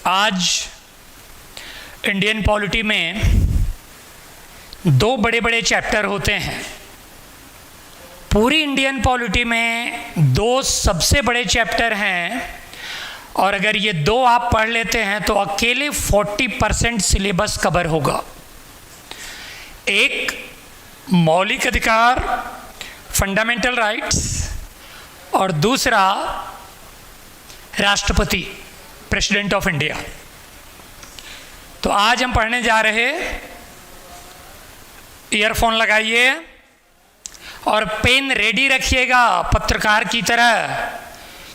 आज Indian polity में दो बड़े बड़े चैप्टर होते हैं। पूरी इंडियन पॉलिटी में दो सबसे बड़े चैप्टर हैं और अगर ये दो आप पढ़ लेते हैं तो अकेले 40% सिलेबस कवर होगा। एक मौलिक अधिकार, फंडामेंटल राइट्स, और दूसरा राष्ट्रपति, प्रेसिडेंट ऑफ इंडिया। तो आज हम पढ़ने जा रहे, ईयरफोन लगाइए और पेन रेडी रखिएगा पत्रकार की तरह,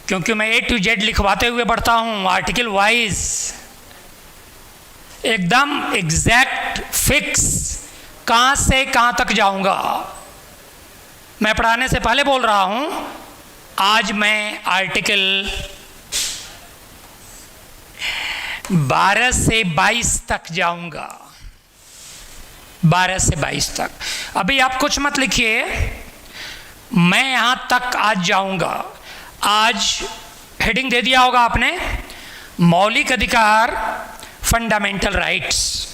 क्योंकि मैं A to Z लिखवाते हुए बढ़ता हूँ, आर्टिकल वाइज, एकदम एग्जैक्ट फिक्स, कहाँ से कहाँ तक जाऊँगा। मैं पढ़ाने से पहले बोल रहा हूँ, आज मैं आर्टिकल 12 से 22 तक जाऊँगा, 12 से 22 तक। अभी आप कुछ मत लिखिए, मैं यहाँ तक आज जाऊँगा। आज हेडिंग दे दिया होगा आपने, मौलिक अधिकार, फंडामेंटल राइट्स।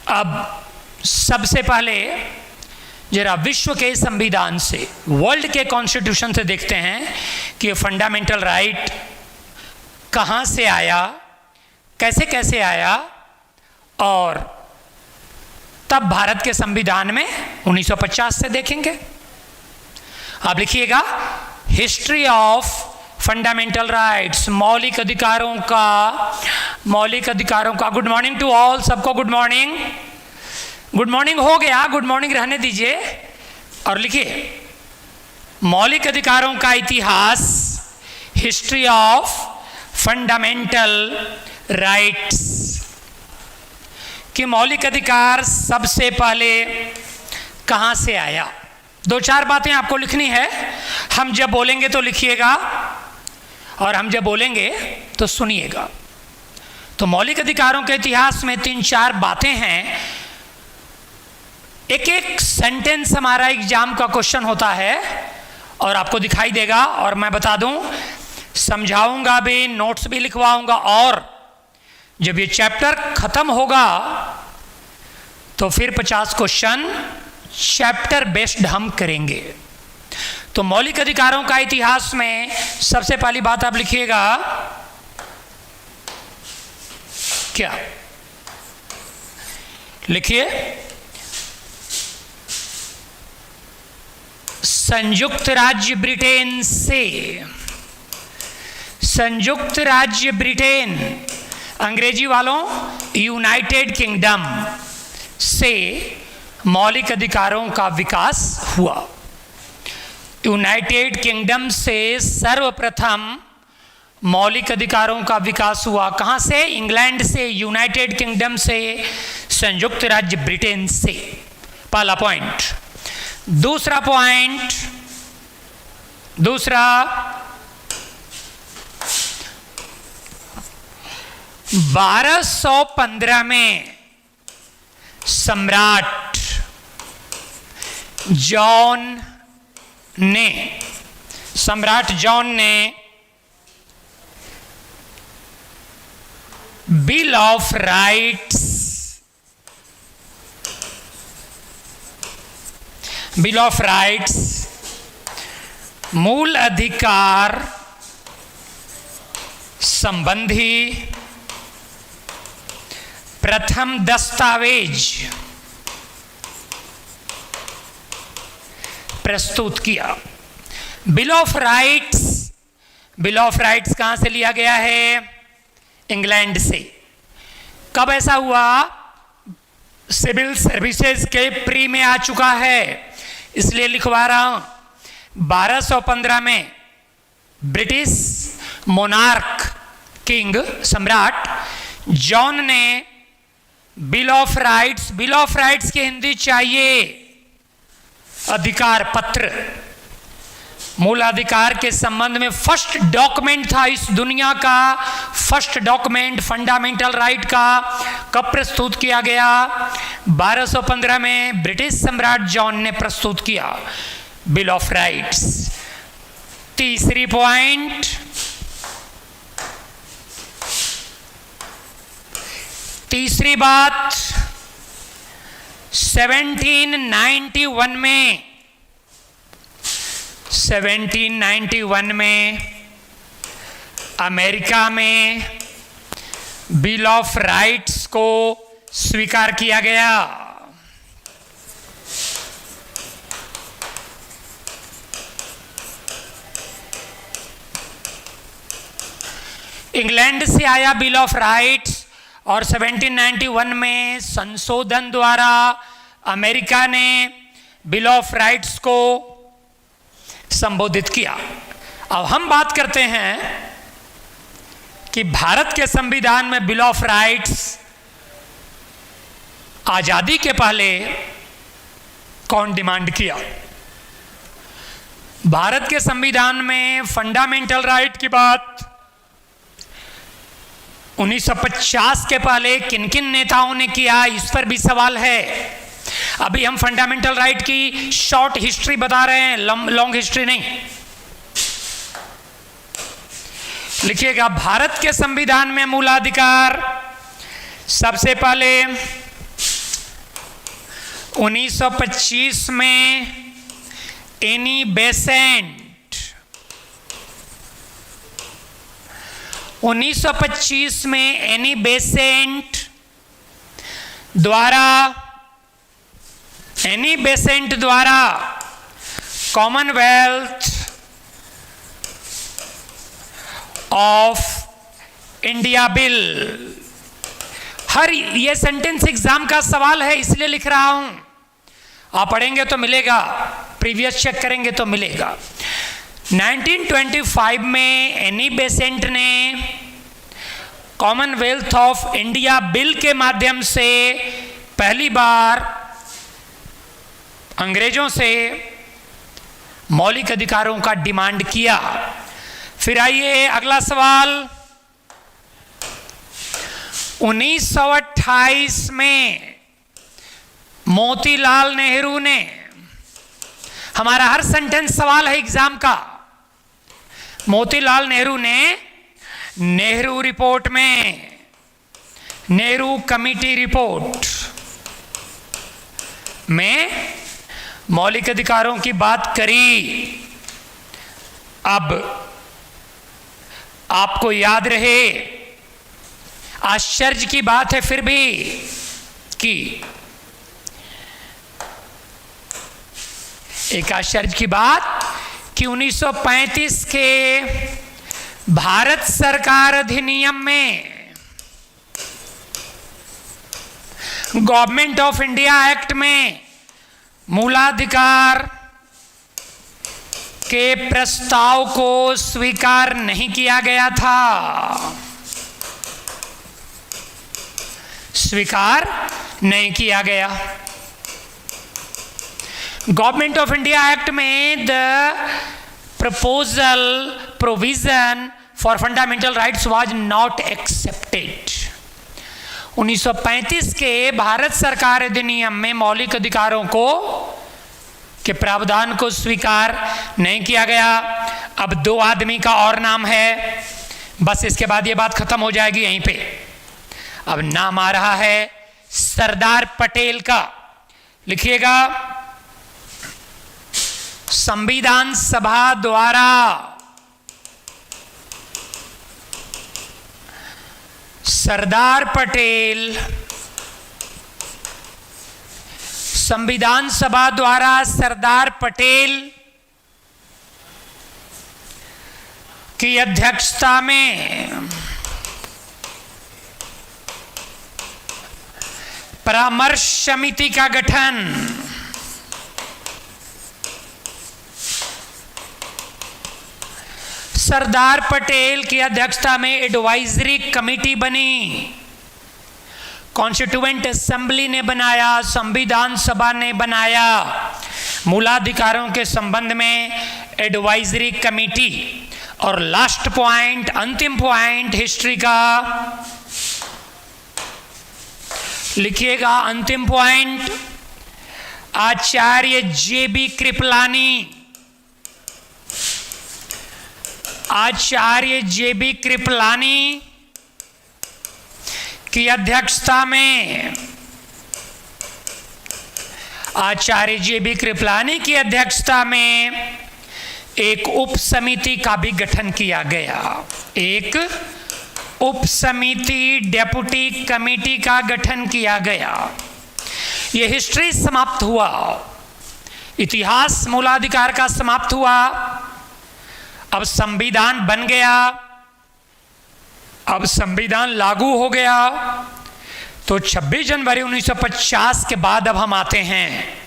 अब सबसे पहले जरा विश्व के संविधान से, वर्ल्ड के कॉन्स्टिट्यूशन से देखते हैं कि फंडामेंटल राइट कहाँ से आया, कैसे कैसे आया, और तब भारत के संविधान में 1950 से देखेंगे। आप लिखिएगा, हिस्ट्री ऑफ फंडामेंटल राइट्स, मौलिक अधिकारों का। गुड मॉर्निंग टू ऑल, सबको गुड मॉर्निंग। गुड मॉर्निंग हो गया, गुड मॉर्निंग रहने दीजिए और लिखिए, मौलिक अधिकारों का इतिहास, हिस्ट्री ऑफ फंडामेंटल राइट्स। कि मौलिक अधिकार सबसे पहले कहाँ से आया। दो चार बातें आपको लिखनी है, हम जब बोलेंगे तो लिखिएगा और हम जब बोलेंगे तो सुनिएगा। तो मौलिक अधिकारों के इतिहास में 3-4 बातें हैं। एक एक सेंटेंस हमारा एग्जाम का क्वेश्चन होता है और आपको दिखाई देगा, और मैं बता दूं, समझाऊंगा भी, नोट्स भी लिखवाऊंगा, और जब ये चैप्टर खत्म होगा तो फिर 50 क्वेश्चन चैप्टर बेस्ड हम करेंगे। तो मौलिक अधिकारों का इतिहास में सबसे पहली बात आप लिखिएगा, क्या लिखिए, संयुक्त राज्य ब्रिटेन से, संयुक्त राज्य ब्रिटेन, अंग्रेजी वालों यूनाइटेड किंगडम से मौलिक अधिकारों का विकास हुआ। यूनाइटेड किंगडम से सर्वप्रथम मौलिक अधिकारों का विकास हुआ। कहाँ से? इंग्लैंड से, यूनाइटेड किंगडम से, संयुक्त राज्य ब्रिटेन से। पहला पॉइंट। दूसरा पॉइंट, 1215 में सम्राट जॉन ने बिल ऑफ राइट्स, मूल अधिकार संबंधी प्रथम दस्तावेज प्रस्तुत किया। बिल ऑफ राइट्स कहां से लिया गया है? इंग्लैंड से। कब ऐसा हुआ? सिविल सर्विसेज के प्री में आ चुका है, इसलिए लिखवा रहा हूं। 1215 में ब्रिटिश मोनार्क, किंग, सम्राट जॉन ने बिल ऑफ राइट्स की हिंदी चाहिए, अधिकार पत्र, मूल अधिकार के संबंध में फर्स्ट डॉक्यूमेंट था इस दुनिया का। फर्स्ट डॉक्यूमेंट फंडामेंटल राइट का कब प्रस्तुत किया गया? 1215 में ब्रिटिश सम्राट जॉन ने प्रस्तुत किया बिल ऑफ राइट्स। तीसरी पॉइंट, तीसरी बात, 1791 में अमेरिका में बिल ऑफ राइट्स को स्वीकार किया गया। इंग्लैंड से आया बिल ऑफ राइट्स और 1791 में संशोधन द्वारा अमेरिका ने बिल ऑफ राइट्स को संबोधित किया। अब हम बात करते हैं कि भारत के संविधान में बिल ऑफ राइट्स आजादी के पहले कौन डिमांड किया। भारत के संविधान में फंडामेंटल राइट की बात 1950 के पहले किन किन नेताओं ने किया, इस पर भी सवाल है। अभी हम फंडामेंटल राइट की शॉर्ट हिस्ट्री बता रहे हैं, लॉन्ग हिस्ट्री नहीं। लिखिएगा, भारत के संविधान में मूलाधिकार सबसे पहले 1925 में एनी बेसेंट 1925 में एनी बेसेंट द्वारा कॉमनवेल्थ ऑफ इंडिया बिल। हर ये सेंटेंस एग्जाम का सवाल है, इसलिए लिख रहा हूं। आप पढ़ेंगे तो मिलेगा, प्रीवियस चेक करेंगे तो मिलेगा। 1925 में एनी बेसेंट ने कॉमनवेल्थ ऑफ इंडिया बिल के माध्यम से पहली बार अंग्रेजों से मौलिक अधिकारों का डिमांड किया। फिर आइए अगला सवाल, 1928 में मोतीलाल नेहरू ने, हमारा हर सेंटेंस सवाल है एग्जाम का, मोतीलाल नेहरू ने नेहरू रिपोर्ट में, नेहरू कमिटी रिपोर्ट में मौलिक अधिकारों की बात करी। अब आपको याद रहे, आश्चर्य की बात है फिर भी कि एक आश्चर्य की बात कि 1935 के भारत सरकार अधिनियम में, गवर्नमेंट ऑफ इंडिया एक्ट में मूलाधिकार के प्रस्ताव को स्वीकार नहीं किया गया था। स्वीकार नहीं किया गया। गवर्नमेंट ऑफ इंडिया एक्ट में the proposal provision for fundamental rights was not accepted. 1935 के भारत सरकार अधिनियम में मौलिक अधिकारों को के प्रावधान को स्वीकार नहीं किया गया। अब दो आदमी का और नाम है, बस इसके बाद ये बात खत्म हो जाएगी यहीं पे। अब नाम आ रहा है सरदार पटेल का। लिखिएगा, संविधान सभा द्वारा सरदार पटेल, संविधान सभा द्वारा सरदार पटेल की अध्यक्षता में परामर्श समिति का गठन, सरदार पटेल की अध्यक्षता में एडवाइजरी कमेटी बनी। कॉन्स्टिट्यूएंट असेंबली ने बनाया, संविधान सभा ने बनाया मूलाधिकारों के संबंध में एडवाइजरी कमेटी। और लास्ट पॉइंट, अंतिम पॉइंट हिस्ट्री का लिखिएगा, अंतिम पॉइंट आचार्य जेबी कृपलानी। आचार्य जेबी कृपलानी की अध्यक्षता में, आचार्य JB कृपलानी की अध्यक्षता में एक उप समिति का भी गठन किया गया। एक उप समिति, डेप्यूटी कमेटी का गठन किया गया। यह हिस्ट्री समाप्त हुआ, इतिहास मूलाधिकार का समाप्त हुआ। अब संविधान बन गया, अब संविधान लागू हो गया। तो 26 जनवरी 1950 के बाद अब हम आते हैं,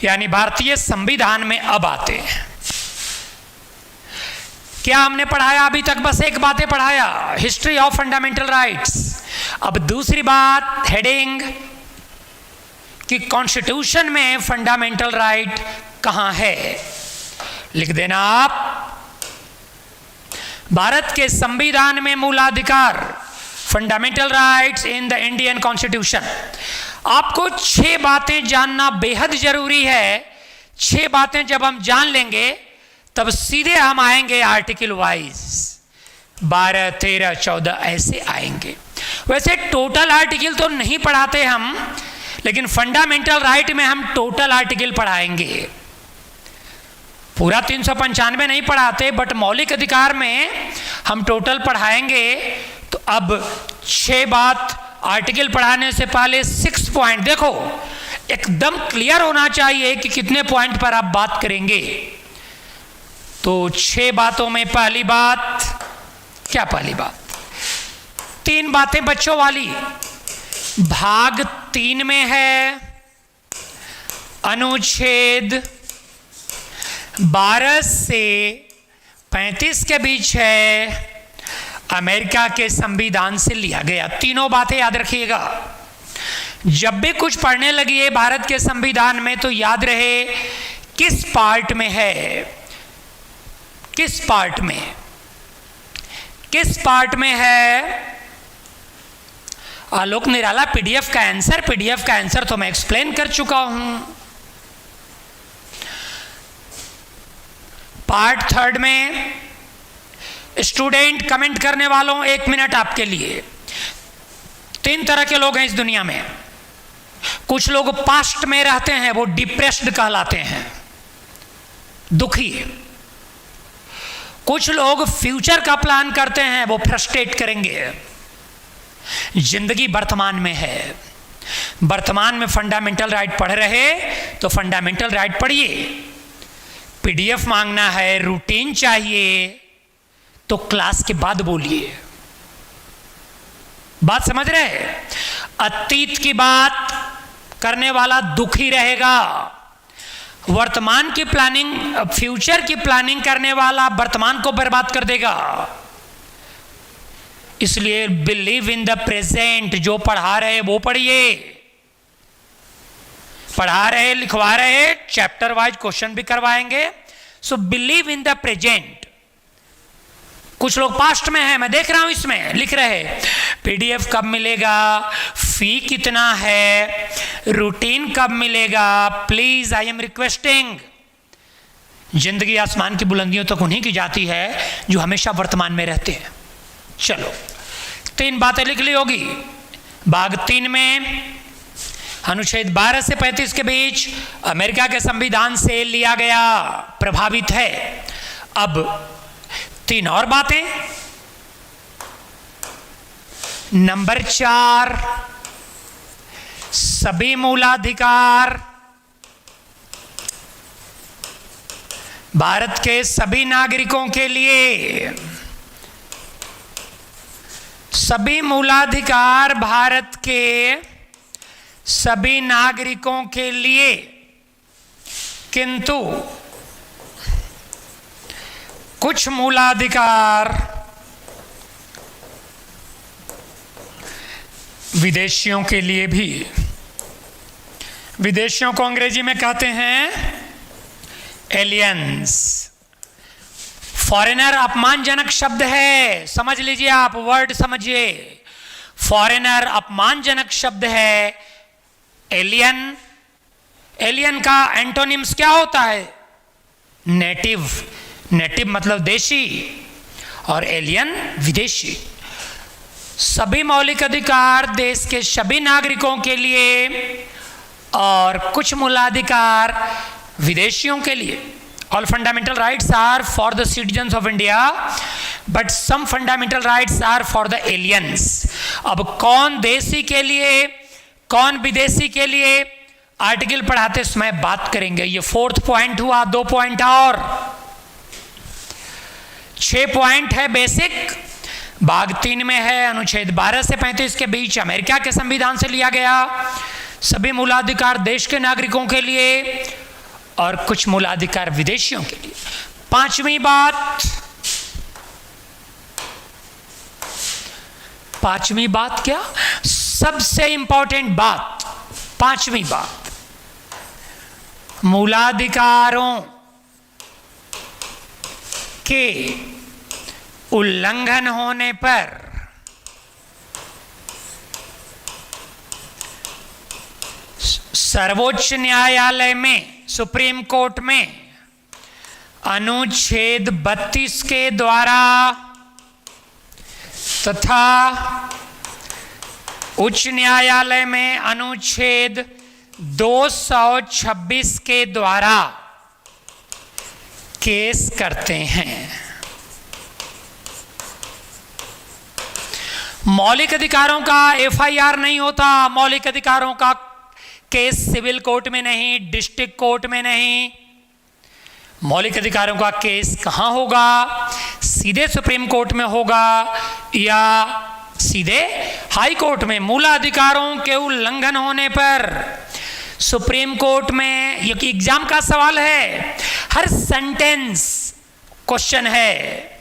यानी भारतीय संविधान में अब आते हैं। क्या हमने पढ़ाया अभी तक? बस एक बातें पढ़ाया, हिस्ट्री ऑफ फंडामेंटल राइट्स। अब दूसरी बात, हेडिंग कि कॉन्स्टिट्यूशन में फंडामेंटल राइट कहां है, लिख देना आप। भारत के संविधान में मूलाधिकार, fundamental rights in the Indian constitution. आपको 6 बातें जानना बेहद जरूरी है। 6 बातें जब हम जान लेंगे तब सीधे हम आएंगे आर्टिकल वाइज, 12, 13, 14 ऐसे आएंगे। वैसे टोटल आर्टिकल तो नहीं पढ़ाते हम, लेकिन फंडामेंटल राइट में हम टोटल आर्टिकल पढ़ाएंगे। पूरा 395 नहीं पढ़ाते, बट मौलिक अधिकार में हम टोटल पढ़ाएंगे। तो अब 6 बात आर्टिकल पढ़ाने से पहले 6 पॉइंट देखो, एकदम क्लियर होना चाहिए कि कितने पॉइंट पर आप बात करेंगे। तो 6 बातों में पहली बात क्या? पहली बात 3 बातें बच्चों वाली, भाग 3 में है, अनुच्छेद 12 से 35 के बीच है, अमेरिका के संविधान से लिया गया। तीनों बातें याद रखिएगा। जब भी कुछ पढ़ने लगिए भारत के संविधान में तो याद रहे किस पार्ट में है, किस पार्ट में, किस पार्ट में है। आलोक निराला, पीडीएफ का आंसर तो मैं एक्सप्लेन कर चुका हूं। पार्ट 3 में स्टूडेंट कमेंट करने वालों, 1 मिनट आपके लिए। 3 तरह के लोग हैं इस दुनिया में। कुछ लोग पास्ट में रहते हैं, वो डिप्रेस्ड कहलाते हैं, दुखी। कुछ लोग फ्यूचर का प्लान करते हैं, वो फ्रस्ट्रेट करेंगे। जिंदगी वर्तमान में है। वर्तमान में फंडामेंटल राइट पढ़ रहे तो फंडामेंटल राइट पढ़िए। पीडीएफ मांगना है, रूटीन चाहिए तो क्लास के बाद बोलिए। बात समझ रहे हैं? अतीत की बात करने वाला दुखी रहेगा, वर्तमान की प्लानिंग, फ्यूचर की प्लानिंग करने वाला वर्तमान को बर्बाद कर देगा। इसलिए बिलीव इन द प्रेजेंट। जो पढ़ा रहे वो पढ़िए, पढ़ा रहे, लिखवा रहे, चैप्टर वाइज क्वेश्चन भी करवाएंगे। So believe in the present. कुछ लोग पास्ट में है, मैं देख रहा हूं इसमें लिख रहे पीडीएफ कब मिलेगा, फी कितना है, रूटीन कब मिलेगा। Please I am requesting. जिंदगी आसमान की बुलंदियों तक उन्हीं की जाती है जो हमेशा वर्तमान में रहते हैं। चलो 3 बातें लिख ली होगी। भाग 3 में अनुच्छेद 12 से 35 के बीच अमेरिका के संविधान से लिया गया, प्रभावित है। अब 3 और बातें। नंबर 4, सभी मूलाधिकार भारत के सभी नागरिकों के लिए, सभी मूलाधिकार भारत के सभी नागरिकों के लिए, किंतु कुछ मूलाधिकार विदेशियों के लिए भी। विदेशियों को अंग्रेजी में कहते हैं एलियंस। फॉरेनर अपमानजनक शब्द है, समझ लीजिए आप, वर्ड समझिए। फॉरेनर अपमानजनक शब्द है। एलियन, एलियन का एंटोनिम्स क्या होता है? नेटिव। नेटिव मतलब देशी और एलियन विदेशी। सभी मौलिक अधिकार देश के सभी नागरिकों के लिए और कुछ मूलाधिकार विदेशियों के लिए। All fundamental rights are for the citizens of India but some fundamental rights are for the aliens. अब कौन देशी के लिए कौन विदेशी के लिए आर्टिकल पढ़ाते समय बात करेंगे। ये 4th पॉइंट हुआ। 2 पॉइंट और 6 पॉइंट है बेसिक। भाग 3 में है अनुच्छेद 12 से 35 के बीच अमेरिका के संविधान से लिया गया सभी मूलाधिकार देश के नागरिकों के लिए और कुछ मूलाधिकार विदेशियों के लिए। 5वीं बात क्या, सबसे इंपॉर्टेंट बात, 5वीं बात, मूलाधिकारों के उल्लंघन होने पर सर्वोच्च न्यायालय में, सुप्रीम कोर्ट में अनुच्छेद 32 के द्वारा तथा उच्च न्यायालय में अनुच्छेद 226 के द्वारा केस करते हैं। मौलिक अधिकारों का एफआईआर नहीं होता, मौलिक अधिकारों का केस सिविल कोर्ट में नहीं, डिस्ट्रिक्ट कोर्ट में नहीं। मौलिक अधिकारों का केस कहां होगा, सीधे सुप्रीम कोर्ट में होगा या सीधे हाई कोर्ट में। मूलाधिकारों के उल्लंघन होने पर सुप्रीम कोर्ट में, ये एग्जाम का सवाल है, हर सेंटेंस क्वेश्चन है।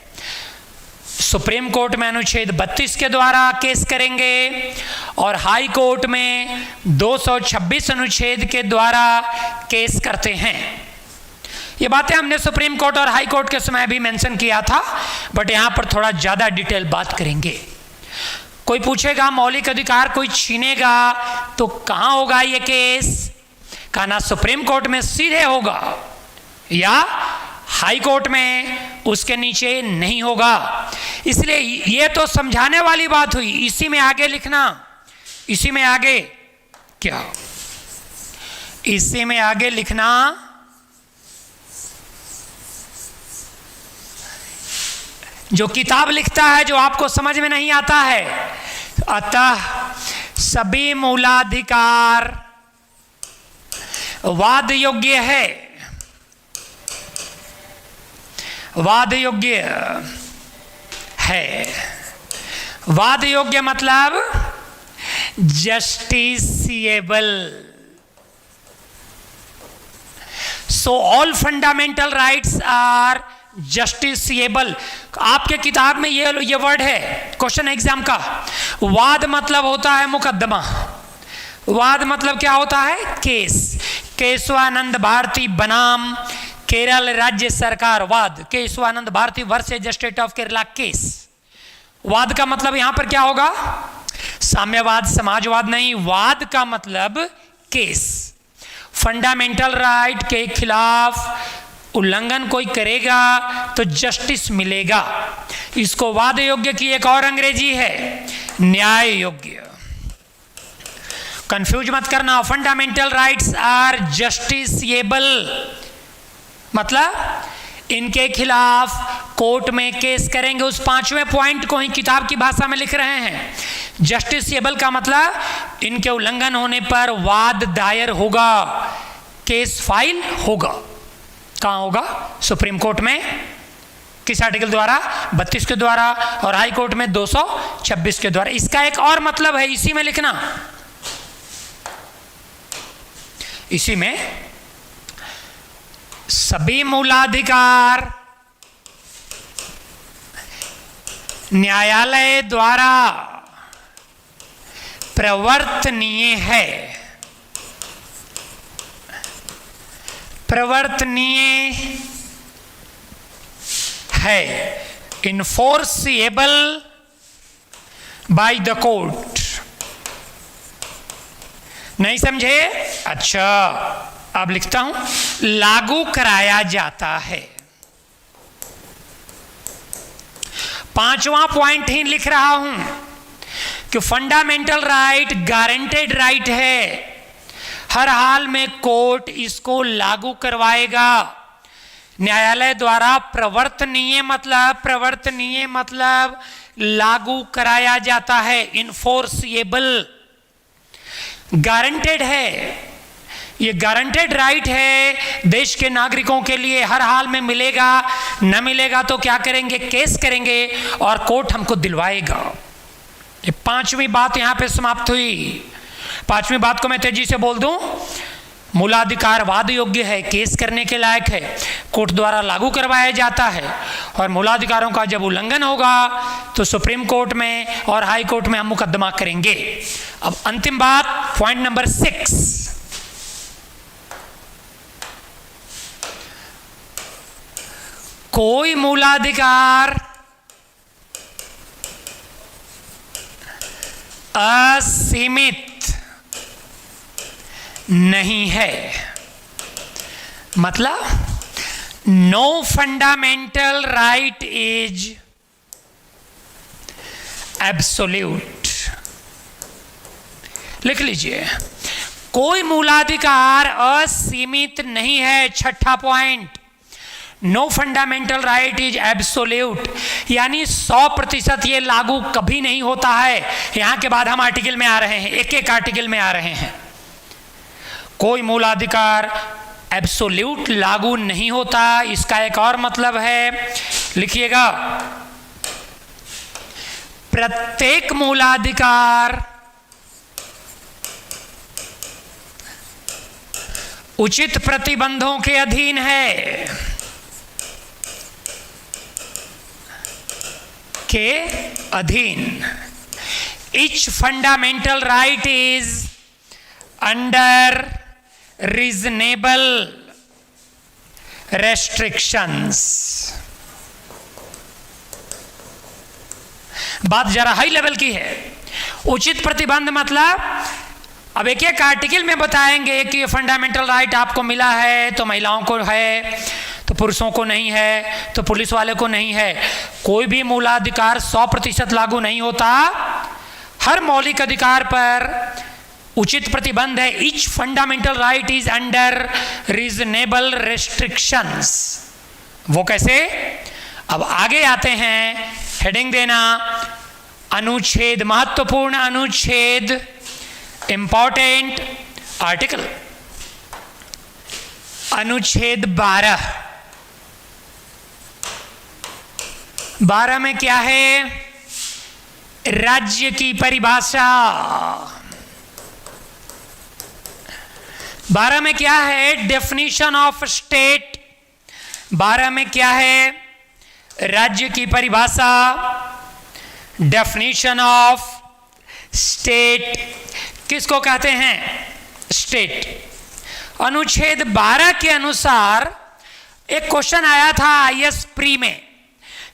सुप्रीम कोर्ट में अनुच्छेद 32 के द्वारा केस करेंगे और हाई कोर्ट में 226 अनुच्छेद के द्वारा केस करते हैं। ये बातें हमने सुप्रीम कोर्ट और हाई कोर्ट के समय भी मेंशन किया था, बट यहां पर थोड़ा ज्यादा डिटेल बात करेंगे। कोई पूछेगा मौलिक अधिकार कोई छीनेगा तो कहां होगा ये केस, का ना सुप्रीम कोर्ट में सीधे होगा या हाई कोर्ट में, उसके नीचे नहीं होगा। इसलिए ये तो समझाने वाली बात हुई। इसी में आगे लिखना, इसी में आगे क्या, इसी में आगे लिखना जो किताब लिखता है, जो आपको समझ में नहीं आता है। अतः सभी मूलाधिकार वाद योग्य है, वाद योग्य है। वाद योग्य मतलब justiciable. So all fundamental rights are justiciable. आपके किताब में ये वर्ड है, क्वेश्चन एग्जाम का। वाद मतलब होता है मुकदमा, वाद मतलब क्या होता है, केस। केशवानंद भारती बनाम केरल राज्य सरकार वाद, Kesavananda Bharati versus state of Kerala case. वाद का मतलब यहां पर क्या होगा, साम्यवाद समाजवाद नहीं, वाद का मतलब केस। फंडामेंटल राइट के खिलाफ उल्लंघन कोई करेगा तो जस्टिस मिलेगा। इसको वाद योग्य की एक और अंग्रेजी है, न्याय योग्य। कंफ्यूज मत करना। फंडामेंटल राइट्स आर जस्टिसिएबल मतलब इनके खिलाफ कोर्ट में केस करेंगे। उस 5वें पॉइंट को ही किताब की भाषा में लिख रहे हैं। जस्टिसिएबल का मतलब इनके उल्लंघन होने पर वाद दायर होगा, केस फाइल होगा। कहां होगा, सुप्रीम कोर्ट में। किस आर्टिकल द्वारा, 32 के द्वारा, और हाई कोर्ट में 226 के द्वारा। इसका एक और मतलब है, इसी में लिखना, इसी में सभी मूलाधिकार न्यायालय द्वारा प्रवर्तनीय है, प्रवर्तनीय है, इन्फोर्सिएबल बाय द कोर्ट। नहीं समझे? अच्छा, अब लिखता हूं, लागू कराया जाता है। 5वां पॉइंट ही लिख रहा हूं, कि फंडामेंटल राइट गारंटेड राइट है, हर हाल में कोर्ट इसको लागू करवाएगा। न्यायालय द्वारा प्रवर्तनीय मतलब लागू कराया जाता है, इन्फोर्सिएबल, गारंटेड है। ये गारंटेड राइट है देश के नागरिकों के लिए, हर हाल में मिलेगा, न मिलेगा तो क्या करेंगे, केस करेंगे और कोर्ट हमको दिलवाएगा। ये पांचवी बात यहां पे समाप्त हुई। पांचवी बात को मैं तेजी से बोल दूं, मूलाधिकार वाद योग्य है, केस करने के लायक है, कोर्ट द्वारा लागू करवाया जाता है, और मूलाधिकारों का जब उल्लंघन होगा तो सुप्रीम कोर्ट में और हाई कोर्ट में हम मुकदमा करेंगे। अब अंतिम बात, पॉइंट नंबर 6, कोई मूलाधिकार असीमित नहीं है। मतलब no fundamental right is absolute. लिख लीजिए, कोई मूलाधिकार असीमित नहीं है। छठा point, no fundamental right is absolute, यानी 100% ये लागू कभी नहीं होता है। यहां के बाद हम आर्टिकल में आ रहे हैं, एक एक आर्टिकल में आ रहे हैं। कोई मूलाधिकार एब्सोल्यूट लागू नहीं होता। इसका एक और मतलब है, लिखिएगा, प्रत्येक मूलाधिकार उचित प्रतिबंधों के अधीन है, के अधीन। Each fundamental right is under reasonable restrictions। बात जरा हाई लेवल की है। उचित प्रतिबंध मतलब अब एक एक आर्टिकल में बताएंगे कि ये फंडामेंटल राइट आपको मिला है तो महिलाओं को है, तो पुरुषों को नहीं है, तो पुलिस वाले को नहीं है। कोई भी मूलाधिकार 100% लागू नहीं होता। हर मौलिक अधिकार पर उचित प्रतिबंध है। Each fundamental right is under reasonable restrictions. वो कैसे? अब आगे आते हैं, हेडिंग देना, अनुच्छेद, महत्वपूर्ण अनुच्छेद, इंपॉर्टेंट आर्टिकल, अनुच्छेद 12 में क्या है? राज्य की परिभाषा। 12 में क्या है? Definition of state. 12 में क्या है? राज्य की परिभाषा, डेफिनेशन ऑफ स्टेट। किसको कहते हैं? स्टेट। अनुच्छेद 12 के अनुसार एक क्वेश्चन आया था आईएएस प्री में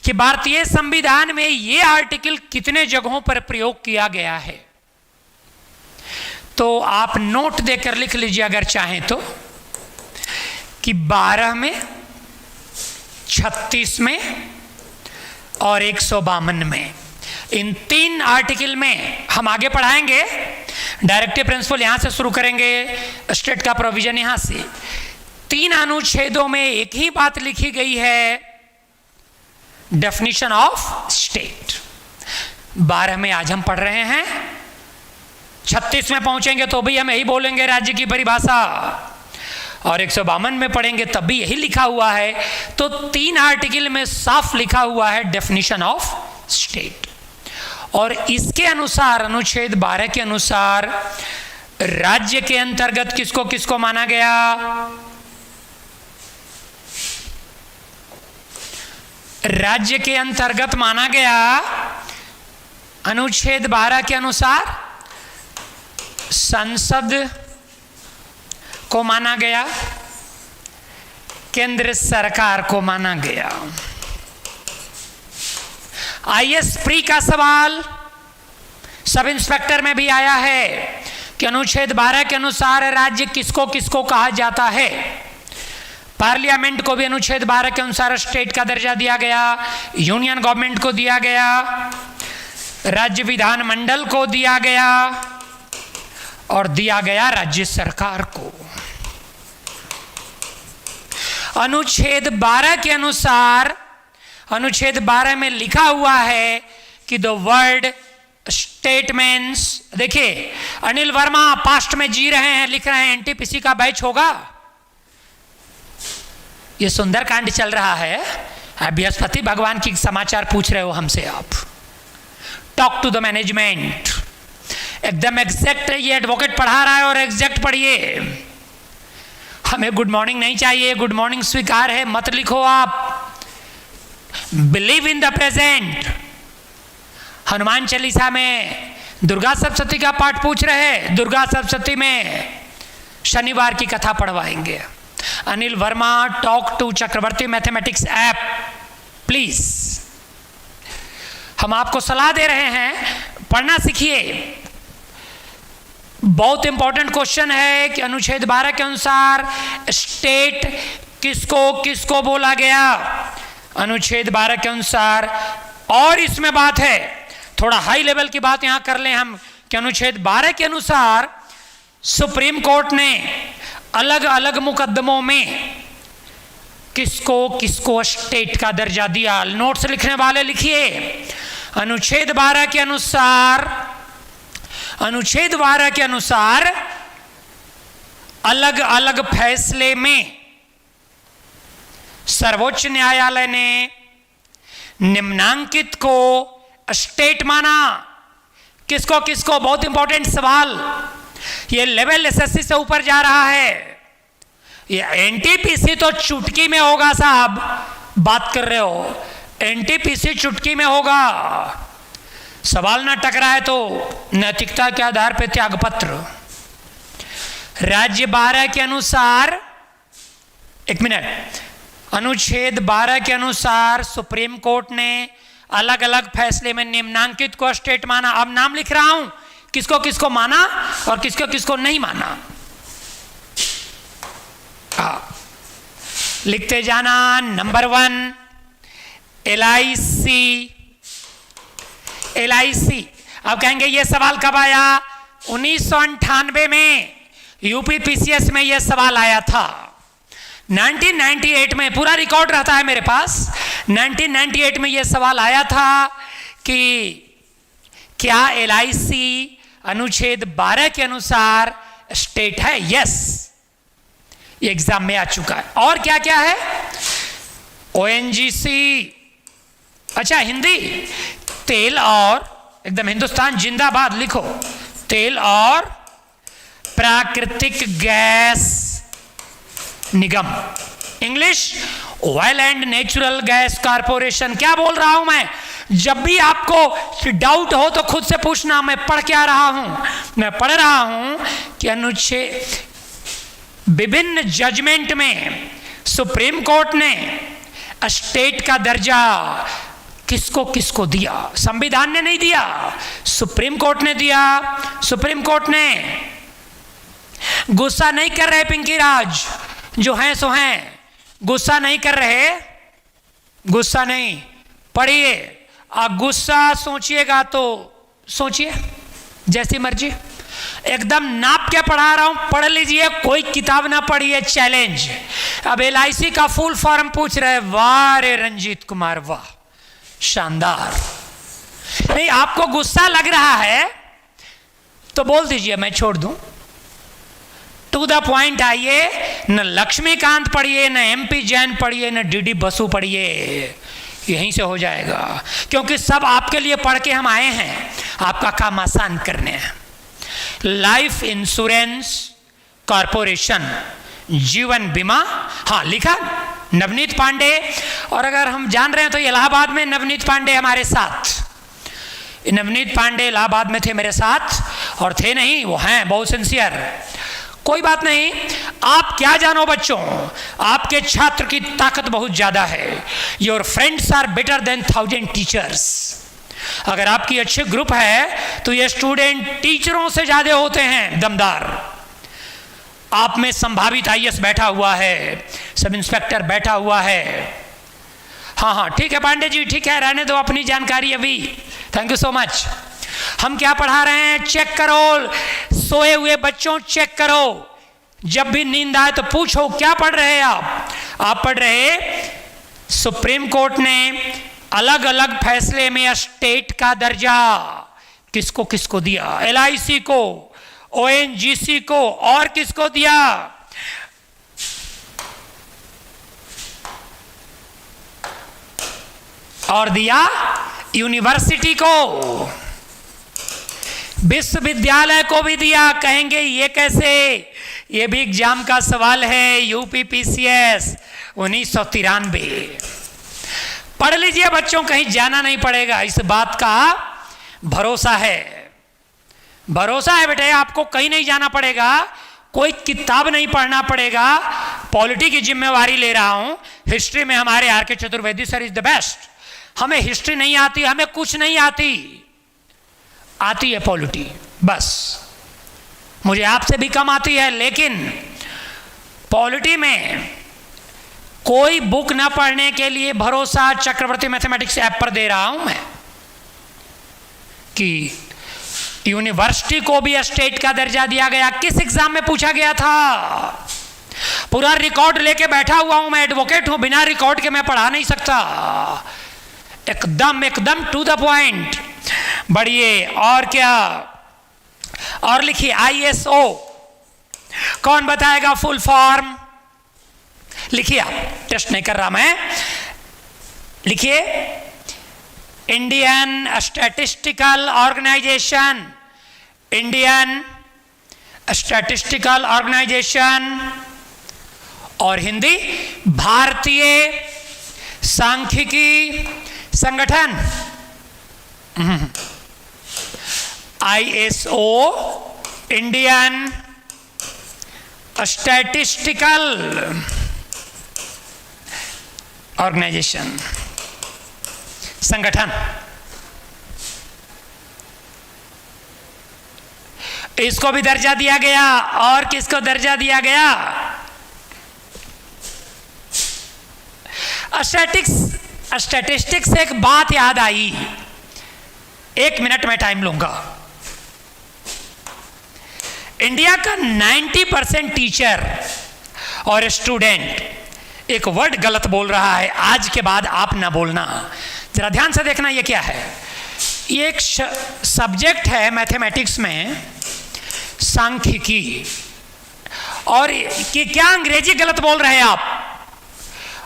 कि भारतीय संविधान में यह आर्टिकल कितने जगहों पर प्रयोग किया गया है। तो आप नोट देकर लिख लीजिए अगर चाहें तो, कि 12 में, 36 में और 152 में। इन 3 आर्टिकल में हम आगे पढ़ाएंगे। डायरेक्टिव प्रिंसिपल यहां से शुरू करेंगे, स्टेट का प्रोविजन यहां से। 3 अनुच्छेदों में एक ही बात लिखी गई है, डेफिनेशन ऑफ स्टेट। 12 में आज हम पढ़ रहे हैं, 36 में पहुंचेंगे तो भी हम यही बोलेंगे, राज्य की परिभाषा, और 152 में पढ़ेंगे तब भी यही लिखा हुआ है। तो 3 आर्टिकल में साफ लिखा हुआ है डेफिनेशन ऑफ स्टेट। और इसके अनुसार, अनुच्छेद 12 के अनुसार, राज्य के अंतर्गत किसको किसको माना गया? राज्य के अंतर्गत माना गया अनुच्छेद 12 के अनुसार संसद को माना गया, केंद्र सरकार को माना गया। आईएएस प्री का सवाल सब इंस्पेक्टर में भी आया है कि अनुच्छेद 12 के अनुसार राज्य किसको किसको कहा जाता है। पार्लियामेंट को भी अनुच्छेद 12 के अनुसार स्टेट का दर्जा दिया गया, यूनियन गवर्नमेंट को दिया गया, राज्य विधानमंडल को दिया गया और दिया गया राज्य सरकार को। अनुच्छेद 12 के अनुसार, अनुच्छेद 12 में लिखा हुआ है कि द वर्ड स्टेटमेंट्स, देखिए अनिल वर्मा पास्ट में जी रहे हैं, लिख रहे हैं एनटीपीसी का बैच होगा। ये सुंदरकांड चल रहा है, बृहस्पति भगवान की समाचार पूछ रहे हो हमसे आप। टॉक टू द मैनेजमेंट, एकदम एग्जैक्ट ये एडवोकेट पढ़ा रहा है और एग्जैक्ट पढ़िए। हमें गुड मॉर्निंग नहीं चाहिए, गुड मॉर्निंग स्वीकार है, मत लिखो आप। Believe in the present. Hanuman Chalisa में दुर्गा सप्तशती का पाठ पूछ रहे हैं, दुर्गा सप्तशती में शनिवार की कथा पढ़वाएंगे। Anil Verma, talk to Chakravarti mathematics app please. हम आपको सलाह दे रहे हैं, पढ़ना सीखिए। बहुत इंपॉर्टेंट क्वेश्चन है कि अनुच्छेद 12 के अनुसार स्टेट किसको किसको बोला गया, अनुच्छेद 12 के अनुसार। और इसमें बात है, थोड़ा हाई लेवल की बात यहां कर लें हम कि अनुच्छेद 12 के अनुसार सुप्रीम कोर्ट ने अलग अलग मुकदमों में किसको किसको स्टेट का दर्जा दिया। नोट्स लिखने वाले लिखिए, अनुच्छेद 12 के अनुसार, अनुच्छेद 12 के अनुसार अलग अलग फैसले में सर्वोच्च न्यायालय ने निम्नांकित को स्टेट माना। किसको किसको, बहुत इंपॉर्टेंट सवाल, ये लेवल एसएससी से ऊपर जा रहा है। ये एनटीपीसी तो चुटकी में होगा साहब, बात कर रहे हो, एनटीपीसी चुटकी में होगा। सवाल ना टकराए तो नैतिकता के आधार पर त्यागपत्र। राज्य 12 के अनुसार, एक मिनट, अनुच्छेद 12 के अनुसार सुप्रीम कोर्ट ने अलग अलग फैसले में निम्नांकित को स्टेट माना। अब नाम लिख रहा हूं, किसको किसको माना और किसको किसको नहीं माना। लिखते जाना। Number 1 LIC. एलआईसी, अब कहेंगे ये सवाल कब आया? 1998 में यूपीपीसीएस में यह सवाल आया था। 1998 में, पूरा रिकॉर्ड रहता है मेरे पास, 1998 में यह सवाल आया था कि क्या एलआईसी अनुच्छेद 12 के अनुसार स्टेट है? यस, ये एग्जाम में आ चुका है। और क्या क्या है? ओएनजीसी, अच्छा हिंदी, तेल और, एकदम हिंदुस्तान जिंदाबाद लिखो, तेल और प्राकृतिक gas Nigam, English oil and natural gas corporation. क्या बोल रहा हूं मैं? जब भी आपको डाउट हो तो खुद से पूछना, मैं पढ़ क्या रहा हूं? मैं पढ़ रहा हूं कि अनुच्छेद, विभिन्न जजमेंट में सुप्रीम कोर्ट ने स्टेट का दर्जा किसको किसको दिया। संविधान ने नहीं दिया, सुप्रीम कोर्ट ने दिया। सुप्रीम कोर्ट ने, गुस्सा नहीं कर रहे पिंकी राज, जो हैं सो हैं, गुस्सा नहीं कर रहे, गुस्सा नहीं, पढ़िए। आप गुस्सा सोचिएगा तो सोचिए, जैसी मर्जी, एकदम नाप के पढ़ा रहा हूं, पढ़ लीजिए, कोई किताब ना पढ़िए, चैलेंज। अब एलआईसी का फुल फॉर्म पूछ रहे, वाह रे रंजीत कुमार, वाह, शानदार। नहीं, आपको गुस्सा लग रहा है तो बोल दीजिए, मैं छोड़ दूं। टू द पॉइंट आइए, न लक्ष्मीकांत पढ़िए, न एमपी जैन पढ़िए, न डीडी बसु पढ़िए, यहीं से हो जाएगा। क्योंकि सब आपके लिए पढ़ के हम आए हैं, आपका काम आसान करने हैं। लाइफ इंश्योरेंस कॉरपोरेशन, जीवन बीमा, हाँ लिखा नवनीत पांडे। और अगर हम जान रहे हैं तो इलाहाबाद में नवनीत पांडे हमारे साथ, नवनीत पांडे इलाहाबाद में थे मेरे साथ, और थे नहीं, वो हैं बहुत सिंसियर। कोई बात नहीं, आप क्या जानो बच्चों, आपके छात्र की ताकत बहुत ज्यादा है। Your friends are better than 1000 teachers. अगर आपकी अच्छे ग्रुप है तो ये स्टूडेंट टीचरों से ज्यादा होते हैं दमदार। आप में संभावित आईएएस बैठा हुआ है, सब इंस्पेक्टर बैठा हुआ है। हाँ हाँ ठीक है पांडे जी, ठीक है, रहने दो अपनी जानकारी अभी, थैंक यू सो मच। हम क्या पढ़ा रहे हैं, चेक करो, सोए हुए बच्चों चेक करो, जब भी नींद आए तो पूछो क्या पढ़ रहे हैं आप पढ़ रहे सुप्रीम कोर्ट ने अलग अलग फैसले में स्टेट का दर्जा किसको किसको दिया, LIC को, ONGC को, और किसको दिया, और दिया यूनिवर्सिटी को, विश्वविद्यालय को भी दिया। कहेंगे ये कैसे, ये भी एग्जाम का सवाल है, UPPCS 1993। पढ़ लीजिए बच्चों, कहीं जाना नहीं पड़ेगा, इस बात का भरोसा है, भरोसा है बेटे, आपको कहीं नहीं जाना पड़ेगा, कोई किताब नहीं पढ़ना पड़ेगा। पॉलिटी की जिम्मेवारी ले रहा हूं, हिस्ट्री में हमारे RK Chaturvedi sir is the best. हमें हिस्ट्री नहीं आती, हमें कुछ नहीं आती है पॉलिटी, बस मुझे आपसे भी कम आती है, लेकिन पॉलिटी में कोई बुक ना पढ़ने के लिए भरोसा चक्रवर्ती मैथमेटिक्स ऐप पर दे रहा हूं मैं, कि यूनिवर्सिटी को भी स्टेट का दर्जा दिया गया। किस एग्जाम में पूछा गया था, पूरा रिकॉर्ड लेके बैठा हुआ हूं, मैं एडवोकेट हूं, बिना रिकॉर्ड के मैं पढ़ा नहीं सकता, एकदम टू द पॉइंट। बढ़िए, और क्या, और लिखिए ISO, कौन बताएगा फुल फॉर्म, लिखिए, आप टेस्ट नहीं कर रहा मैं, लिखिए, Indian statistical organisation, Indian statistical organisation, और हिंदी भारतीय सांख्यिकी संगठन, ISO, इंडियन स्टैटिस्टिकल ऑर्गेनाइजेशन, संगठन, इसको भी दर्जा दिया गया। और किसको दर्जा दिया गया, स्टैटिस्टिक्स से एक बात याद आई, 1 मिनट में टाइम लूंगा। इंडिया का 90% टीचर और स्टूडेंट एक वर्ड गलत बोल रहा है, आज के बाद आप ना बोलना, जरा ध्यान से देखना ये क्या है। ये एक सब्जेक्ट है मैथमेटिक्स में, सांख्यिकी, और कि क्या अंग्रेजी गलत बोल रहे हैं आप,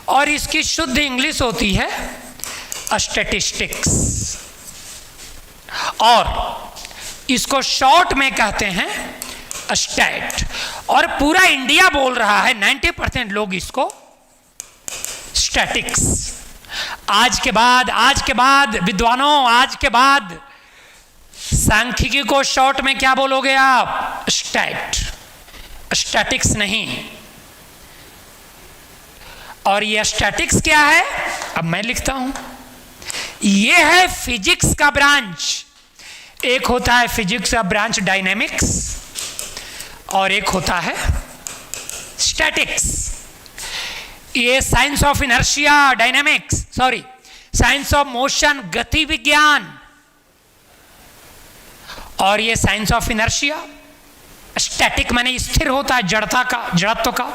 और इसकी शुद्ध इंग्लिश होती है स्टैटिस्टिक्स, और इसको शॉर्ट में कहते हैं स्टैट, और पूरा इंडिया बोल रहा है, 90% लोग इसको स्टैटिक्स। आज के बाद विद्वानों, आज के बाद सांख्यिकी को शॉर्ट में क्या बोलोगे आप, स्टैट, स्टैटिक्स नहीं। और ये स्टैटिक्स क्या है, अब मैं लिखता हूं, ये है फिजिक्स का ब्रांच। एक होता है फिजिक्स का ब्रांच डायनेमिक्स, और एक होता है स्टैटिक्स। ये science of inertia, dynamics, sorry, science of motion, गति विज्ञान, और ये साइंस ऑफ इनर्शिया, स्टैटिक माने स्थिर होता है, जड़त्व का।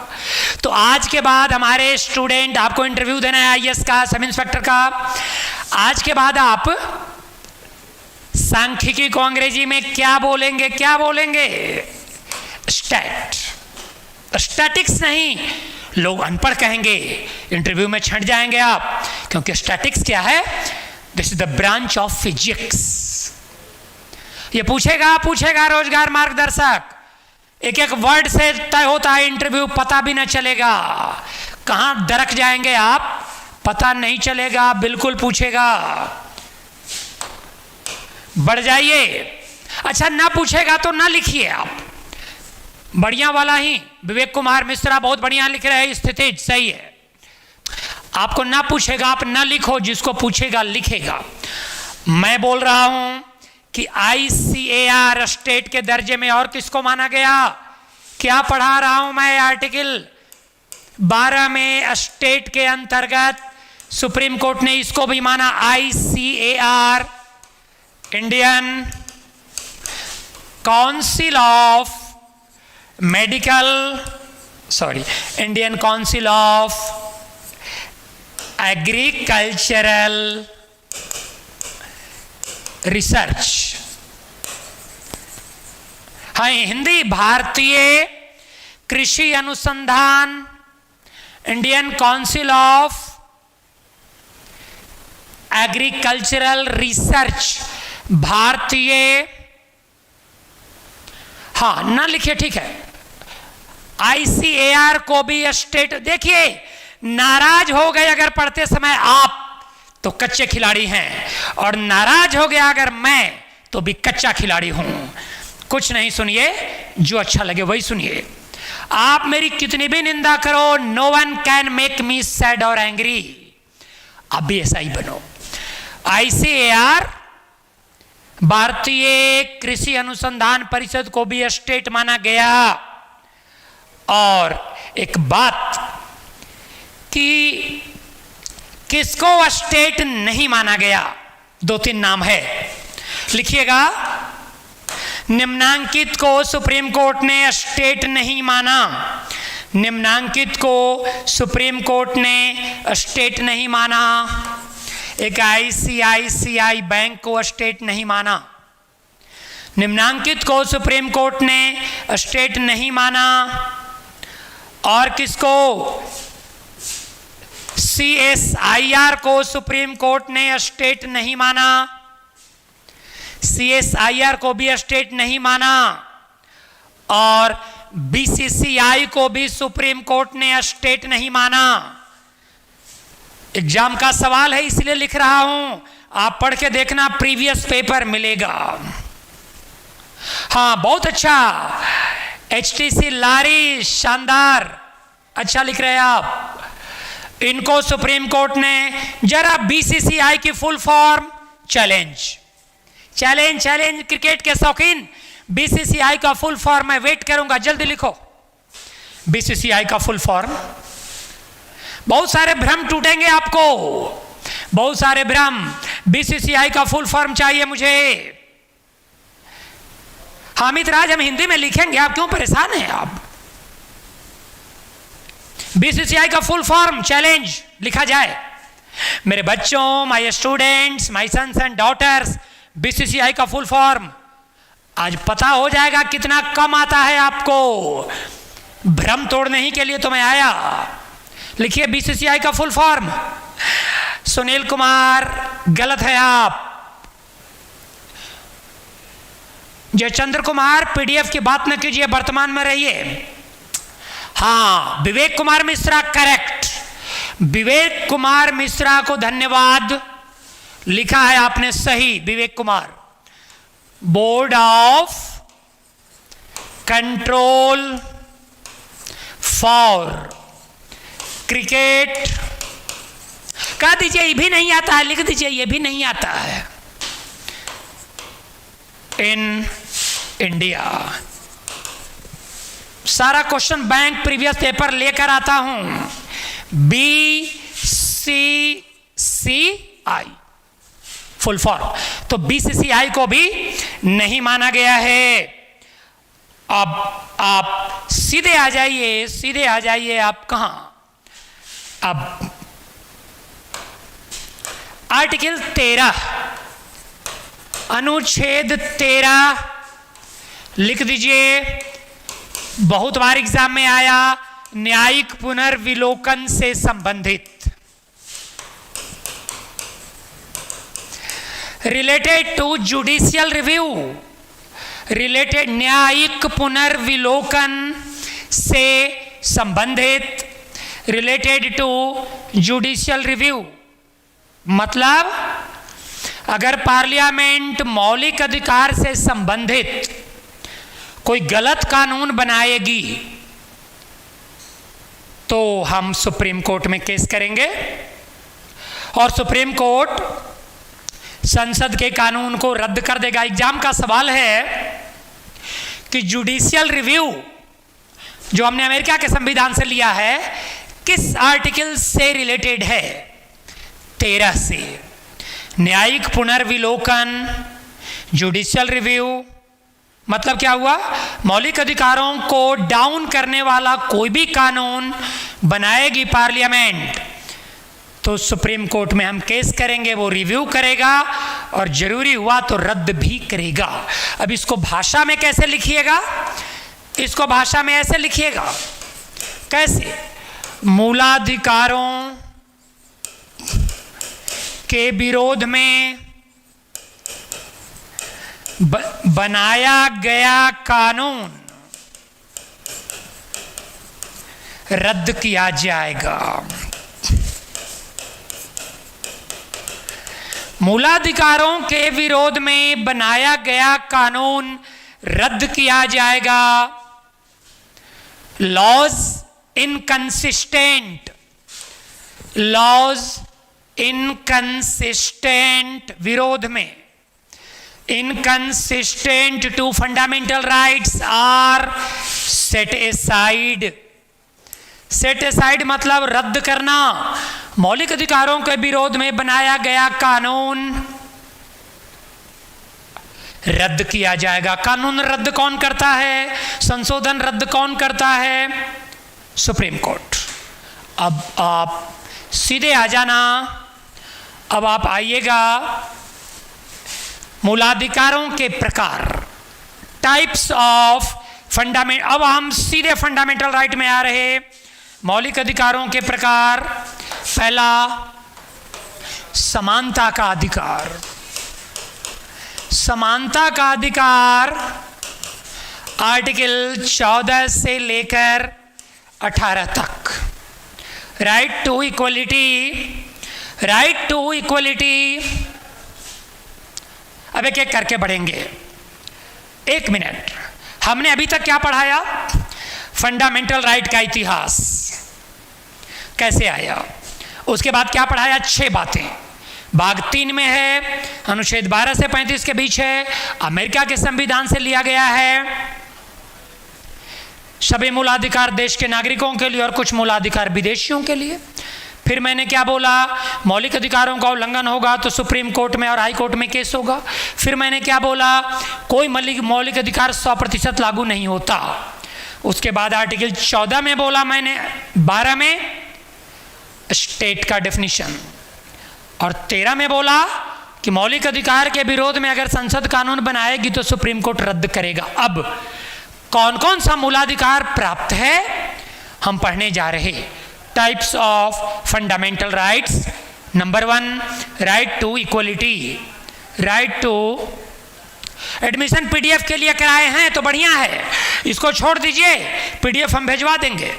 तो आज के बाद हमारे स्टूडेंट, आपको इंटरव्यू देना है IAS का, सब इंस्पेक्टर का, आज के बाद आप सांख्यिकी को अंग्रेजी में क्या बोलेंगे, स्टैट, स्टैटिक्स नहीं। लोग अनपढ़ कहेंगे, इंटरव्यू में छंट जाएंगे आप, क्योंकि स्टैटिक्स क्या है, this is the branch of physics. ये पूछेगा रोजगार मार्गदर्शक, एक एक वर्ड से तय होता है इंटरव्यू, पता भी न चलेगा, कहां दरक जाएंगे आप, पता नहीं चलेगा, बिल्कुल पूछेगा। बढ़ जाइए, अच्छा ना पूछेगा तो ना लिखिए आप, बढ़िया वाला ही, विवेक कुमार मिश्रा बहुत बढ़िया लिख रहे हैं, स्थिति सही है। आपको ना पूछेगा आप ना लिखो, जिसको पूछेगा लिखेगा। मैं बोल रहा हूं कि ICAR स्टेट के दर्जे में और किसको माना गया, क्या पढ़ा रहा हूं मैं, आर्टिकल 12 में स्टेट के अंतर्गत सुप्रीम कोर्ट ने इसको भी माना, ICAR Indian council of Indian council of agricultural research. हाँ, हिंदी भारतीय कृषि अनुसंधान, Indian council of agricultural research, भारतीय, हाँ ना लिखिए, ठीक है। ICAR को भी स्टेट, देखिए नाराज हो गए अगर पढ़ते समय आप तो कच्चे खिलाड़ी हैं, और नाराज हो गया अगर मैं तो भी कच्चा खिलाड़ी हूं। कुछ नहीं, सुनिए, जो अच्छा लगे वही सुनिए। आप मेरी कितनी भी निंदा करो, no one can make me sad और एंग्री। आप भी ऐसा ही बनो। ICAR भारतीय कृषि अनुसंधान परिषद को भी स्टेट माना गया। और एक बात कि किसको स्टेट नहीं माना गया, 2-3 नाम है, लिखिएगा। निम्नांकित को सुप्रीम कोर्ट ने स्टेट नहीं माना, निम्नांकित को सुप्रीम कोर्ट ने स्टेट नहीं माना। एक ICICI बैंक को स्टेट नहीं माना, निम्नांकित को सुप्रीम कोर्ट ने स्टेट नहीं माना। और किसको? CSIR को सुप्रीम कोर्ट ने स्टेट नहीं माना, CSIR को भी स्टेट नहीं माना। और BCCI को भी सुप्रीम कोर्ट ने स्टेट नहीं माना। एग्जाम का सवाल है इसलिए लिख रहा हूं, आप पढ़ के देखना, प्रीवियस पेपर मिलेगा। हाँ, बहुत अच्छा, HTC लारी, शानदार, अच्छा लिख रहे हैं आप। इनको सुप्रीम कोर्ट ने, जरा BCCI की फुल फॉर्म, चैलेंज क्रिकेट के शौकीन, BCCI का फुल फॉर्म मैं वेट करूंगा, जल्दी लिखो BCCI का फुल फॉर्म। बहुत सारे भ्रम टूटेंगे आपको, बहुत सारे भ्रम। BCCI का फुल फॉर्म चाहिए मुझे। हामिद राज, हम हिंदी में लिखेंगे, आप क्यों परेशान हैं? आप BCCI का फुल फॉर्म, चैलेंज लिखा जाए। मेरे बच्चों, my students, my sons and daughters, BCCI का फुल फॉर्म आज पता हो जाएगा कितना कम आता है आपको। भ्रम तोड़ने ही के लिए तो मैं आया। लिखिए BCCI का फुल फॉर्म। सुनील कुमार, गलत है आप। जयचंद्र कुमार, PDF की बात न कीजिए, वर्तमान में रहिए। हाँ, विवेक कुमार मिश्रा, करेक्ट। विवेक कुमार मिश्रा को धन्यवाद, लिखा है आपने सही, Vivek Kumar. Board of control for cricket, कह दीजिए ये भी नहीं आता है, लिख दीजिए ये भी नहीं आता है, इन इंडिया। सारा क्वेश्चन बैंक प्रीवियस पेपर लेकर आता हूं। BCCI फुल फॉर्म, तो BCCI को भी नहीं माना गया है। अब आप सीधे आ जाइए, आप कहां? अब आर्टिकल 13, अनुच्छेद 13 लिख दीजिए। बहुत बार एग्जाम में आया, न्यायिक पुनर्विलोकन से संबंधित। Related to judicial review, related, न्यायिक पुनर्विलोकन से संबंधित, रिलेटेड टू जुडिशियल रिव्यू। मतलब अगर पार्लियामेंट मौलिक अधिकार से संबंधित कोई गलत कानून बनाएगी तो हम सुप्रीम कोर्ट में केस करेंगे, और सुप्रीम कोर्ट संसद के कानून को रद्द कर देगा। एग्जाम का सवाल है कि जुडिशियल रिव्यू जो हमने अमेरिका के संविधान से लिया है, किस आर्टिकल से रिलेटेड है? 13 से। न्यायिक पुनर्विलोकन जुडिशियल रिव्यू मतलब क्या हुआ, मौलिक अधिकारों को डाउन करने वाला कोई भी कानून बनाएगी पार्लियामेंट तो सुप्रीम कोर्ट में हम केस करेंगे, वो रिव्यू करेगा और जरूरी हुआ तो रद्द भी करेगा। अब इसको भाषा में कैसे लिखिएगा, इसको भाषा में ऐसे लिखिएगा, कैसे, मूलाधिकारों के विरोध में बनाया गया कानून रद्द किया जाएगा। मूलाधिकारों के विरोध में बनाया गया कानून रद्द किया जाएगा। लॉज इनकंसिस्टेंट, लॉज इनकंसिस्टेंट विरोध में, inconsistent to fundamental rights are set aside. Set aside मतलब रद्द करना। मौलिक अधिकारों के विरोध में बनाया गया कानून रद्द किया जाएगा। कानून रद्द कौन करता है, संशोधन रद्द कौन करता है, सुप्रीम कोर्ट। अब आप सीधे आ जाना, अब आप आइएगा मूलाधिकारों के प्रकार, टाइप्स ऑफ फंडामेंट। अब हम सीधे फंडामेंटल राइट में आ रहे। मौलिक अधिकारों के प्रकार, पहला समानता का अधिकार। समानता का अधिकार आर्टिकल 14 से लेकर 18 तक। Right to equality, right to equality. अब एक एक करके बढ़ेंगे, एक मिनट। हमने अभी तक क्या पढ़ाया, फंडामेंटल राइट का इतिहास कैसे आया, उसके बाद क्या पढ़ाया, 6 बातें। भाग 3 में है, अनुच्छेद 12 से 35 के बीच है, अमेरिका के संविधान से लिया गया है। सभी मूलाधिकार देश के नागरिकों के लिए और कुछ मूलाधिकार विदेशियों के लिए। फिर मैंने क्या बोला, मौलिक अधिकारों का उल्लंघन होगा तो सुप्रीम कोर्ट में और हाई कोर्ट में केस होगा। फिर मैंने क्या बोला, कोई मौलिक अधिकार 100% लागू नहीं होता। उसके बाद आर्टिकल 14 में बोला मैंने, 12 में स्टेट का डेफिनेशन, और 13 में बोला कि मौलिक अधिकार के विरोध में अगर संसद कानून बनाएगी तो सुप्रीम कोर्ट रद्द करेगा। अब कौन कौन सा मूलाधिकार प्राप्त है हम पढ़ने जा रहे। Types of fundamental rights. Number 1, right to equality. Right to, admission PDF के लिए कराए हैं तो बढ़िया है, इसको छोड़ दीजिए, पीडीएफ हम भेजवा देंगे।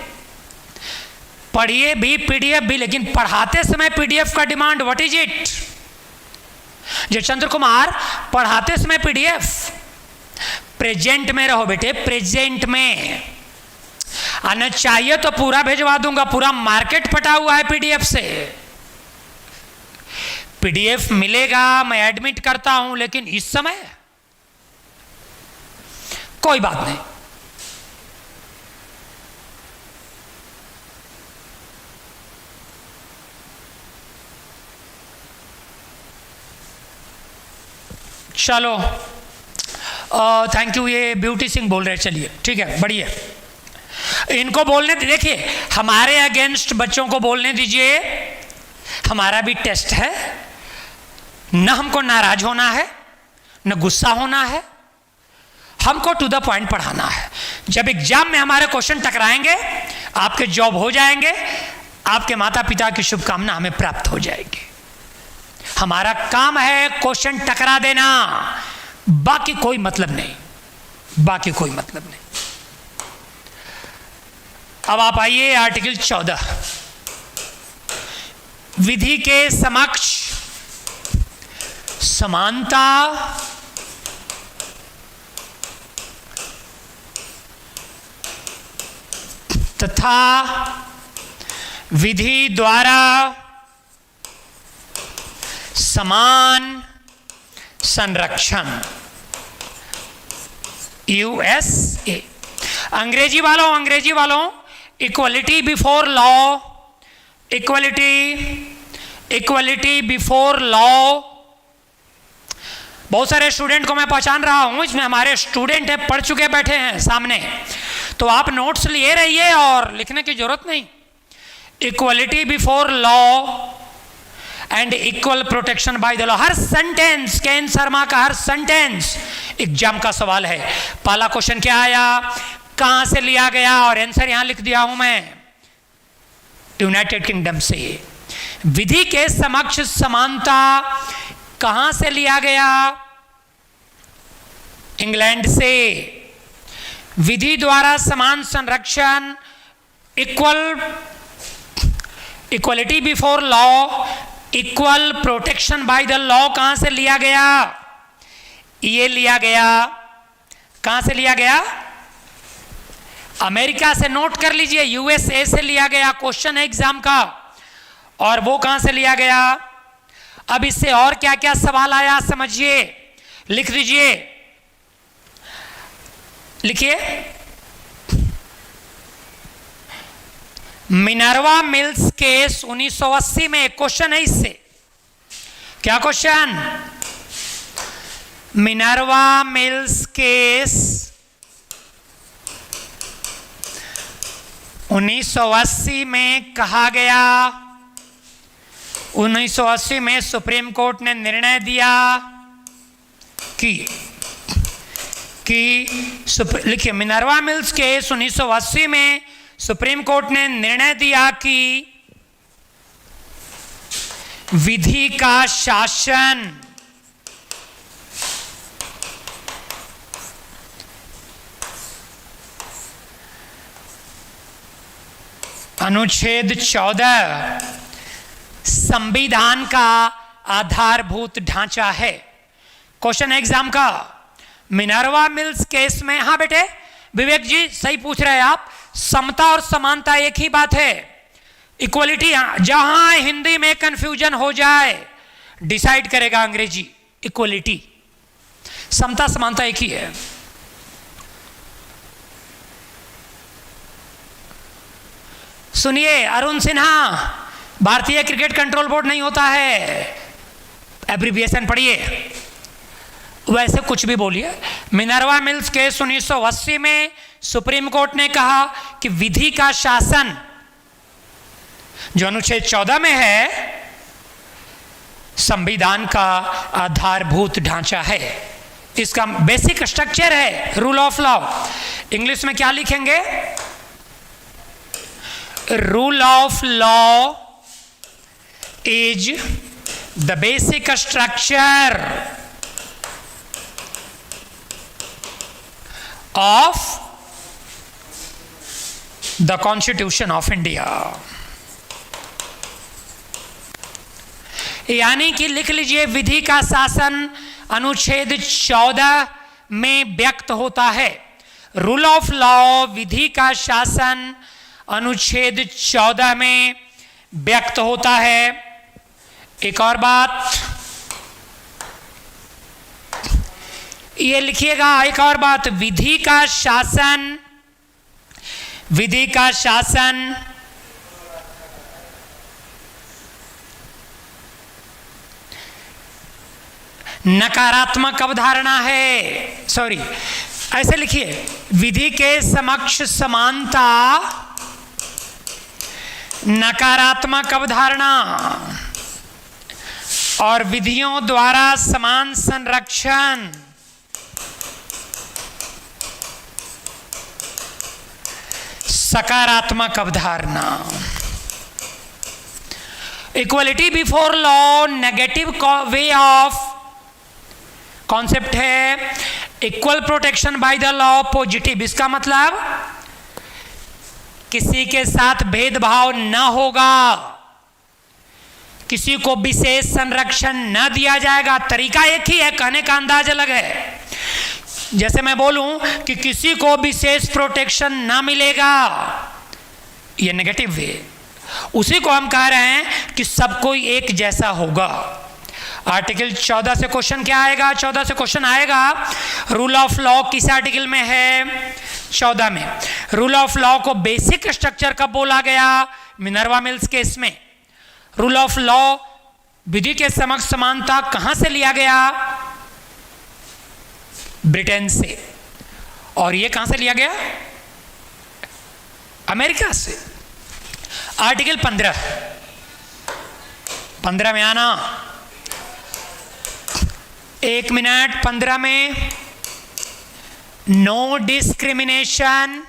पढ़िए भी पीडीएफ भी, लेकिन पढ़ाते समय पीडीएफ का demand, what is it. Jayachandra Kumar, पढ़ाते समय पीडीएफ, प्रेजेंट में रहो बेटे, प्रेजेंट में आना चाहिए तो पूरा भेजवा दूंगा। पूरा मार्केट पटा हुआ है पीडीएफ से। पीडीएफ मिलेगा, मैं एडमिट करता हूं, लेकिन इस समय कोई बात नहीं। चलो, थैंक यू। ये ब्यूटी सिंह बोल रहे, चलिए ठीक है, बढ़िया। इनको बोलने देखिए, हमारे अगेंस्ट बच्चों को बोलने दीजिए, हमारा भी टेस्ट है। न हमको नाराज होना है, न गुस्सा होना है, हमको टू द पॉइंट पढ़ाना है। जब एग्जाम में हमारे क्वेश्चन टकराएंगे, आपके जॉब हो जाएंगे, आपके माता पिता की शुभकामना हमें प्राप्त हो जाएगी। हमारा काम है क्वेश्चन टकरा देना, बाकी कोई मतलब नहीं, बाकी कोई मतलब नहीं। अब आप आइए आर्टिकल 14, विधि के समक्ष समानता तथा विधि द्वारा समान संरक्षण। यूएसए। अंग्रेजी वालों, equality before law, equality before law बहुत सारे स्टूडेंट को मैं पहचान रहा हूं, इसमें हमारे स्टूडेंट हैं, पढ़ चुके बैठे हैं सामने, तो आप नोट्स लिए रहिए और लिखने की जरूरत नहीं। Equality before law and equal protection by the law, her sentence, के एन शर्मा का हर सेंटेंस एग्जाम का सवाल है। पहला क्वेश्चन क्या आया, कहां से लिया गया, और आंसर यहां लिख दिया हूं मैं, यूनाइटेड किंगडम से। विधि के समक्ष समानता कहां से लिया गया, इंग्लैंड से। विधि द्वारा समान संरक्षण, equality before law, equal protection by the law कहां से लिया गया, ये लिया गया, कहां से लिया गया, अमेरिका से। नोट कर लीजिए, यूएसए से लिया गया, क्वेश्चन है एग्जाम का, और वो कहां से लिया गया। अब इससे और क्या क्या सवाल आया समझिए, लिख दीजिए, लिखिए। मिनर्वा मिल्स केस 1980 में, क्वेश्चन है इससे, क्या क्वेश्चन, मिनर्वा मिल्स केस 1980 में कहा गया, 1980 में सुप्रीम कोर्ट ने निर्णय दिया कि लिखिए, मिनर्वा मिल्स केस 1980 में सुप्रीम कोर्ट ने निर्णय दिया कि विधि का शासन अनुच्छेद 14 संविधान का आधारभूत ढांचा है। क्वेश्चन एग्जाम का, मिनर्वा मिल्स केस में, हाँ बेटे विवेक जी सही पूछ रहे हैं आप, समता और समानता एक ही बात है। इक्वलिटी, जहां हिंदी में कंफ्यूजन हो जाए डिसाइड करेगा अंग्रेजी, इक्वलिटी, समता समानता एक ही है। सुनिए अरुण सिन्हा, भारतीय क्रिकेट कंट्रोल बोर्ड नहीं होता है, एब्रिविएशन पढ़िए, वैसे कुछ भी बोलिए। मिनर्वा मिल्स केस 1980 में सुप्रीम कोर्ट ने कहा कि विधि का शासन जो अनुच्छेद 14 में है संविधान का आधारभूत ढांचा है, इसका बेसिक स्ट्रक्चर है, रूल ऑफ लॉ। इंग्लिश में क्या लिखेंगे, rule of law is the basic structure of the constitution of India. यानी कि लिख लीजिए, विधि का शासन अनुच्छेद 14 में व्यक्त होता है। रूल ऑफ लॉ, विधि का शासन अनुच्छेद 14 में व्यक्त होता है। एक और बात ये लिखिएगा, एक और बात, विधि का शासन नकारात्मक अवधारणा है, सॉरी ऐसे लिखिए, विधि के समक्ष समानता नकारात्मक अवधारणा और विधियों द्वारा समान संरक्षण सकारात्मक अवधारणा। Equality before law negative way of concept है, equal protection by the law positive. इसका मतलब किसी के साथ भेदभाव न होगा, किसी को विशेष संरक्षण न दिया जाएगा। तरीका एक ही है, कहने का अंदाज अलग है। जैसे मैं बोलूं कि किसी को विशेष प्रोटेक्शन ना मिलेगा, ये नेगेटिव वे, उसी को हम कह रहे हैं कि सब कोई एक जैसा होगा। आर्टिकल 14 से क्वेश्चन क्या आएगा, 14 से क्वेश्चन आएगा, रूल ऑफ लॉ किस आर्टिकल में है, 14 में। रूल ऑफ लॉ को बेसिक स्ट्रक्चर कब बोला गया, मिनर्वा मिल्स केस में। रूल ऑफ लॉ, विधि के समक्ष समानता कहां से लिया गया, ब्रिटेन से, और ये कहां से लिया गया? अमेरिका से। आर्टिकल 15 में आना, 1 मिनट 15 में, no discrimination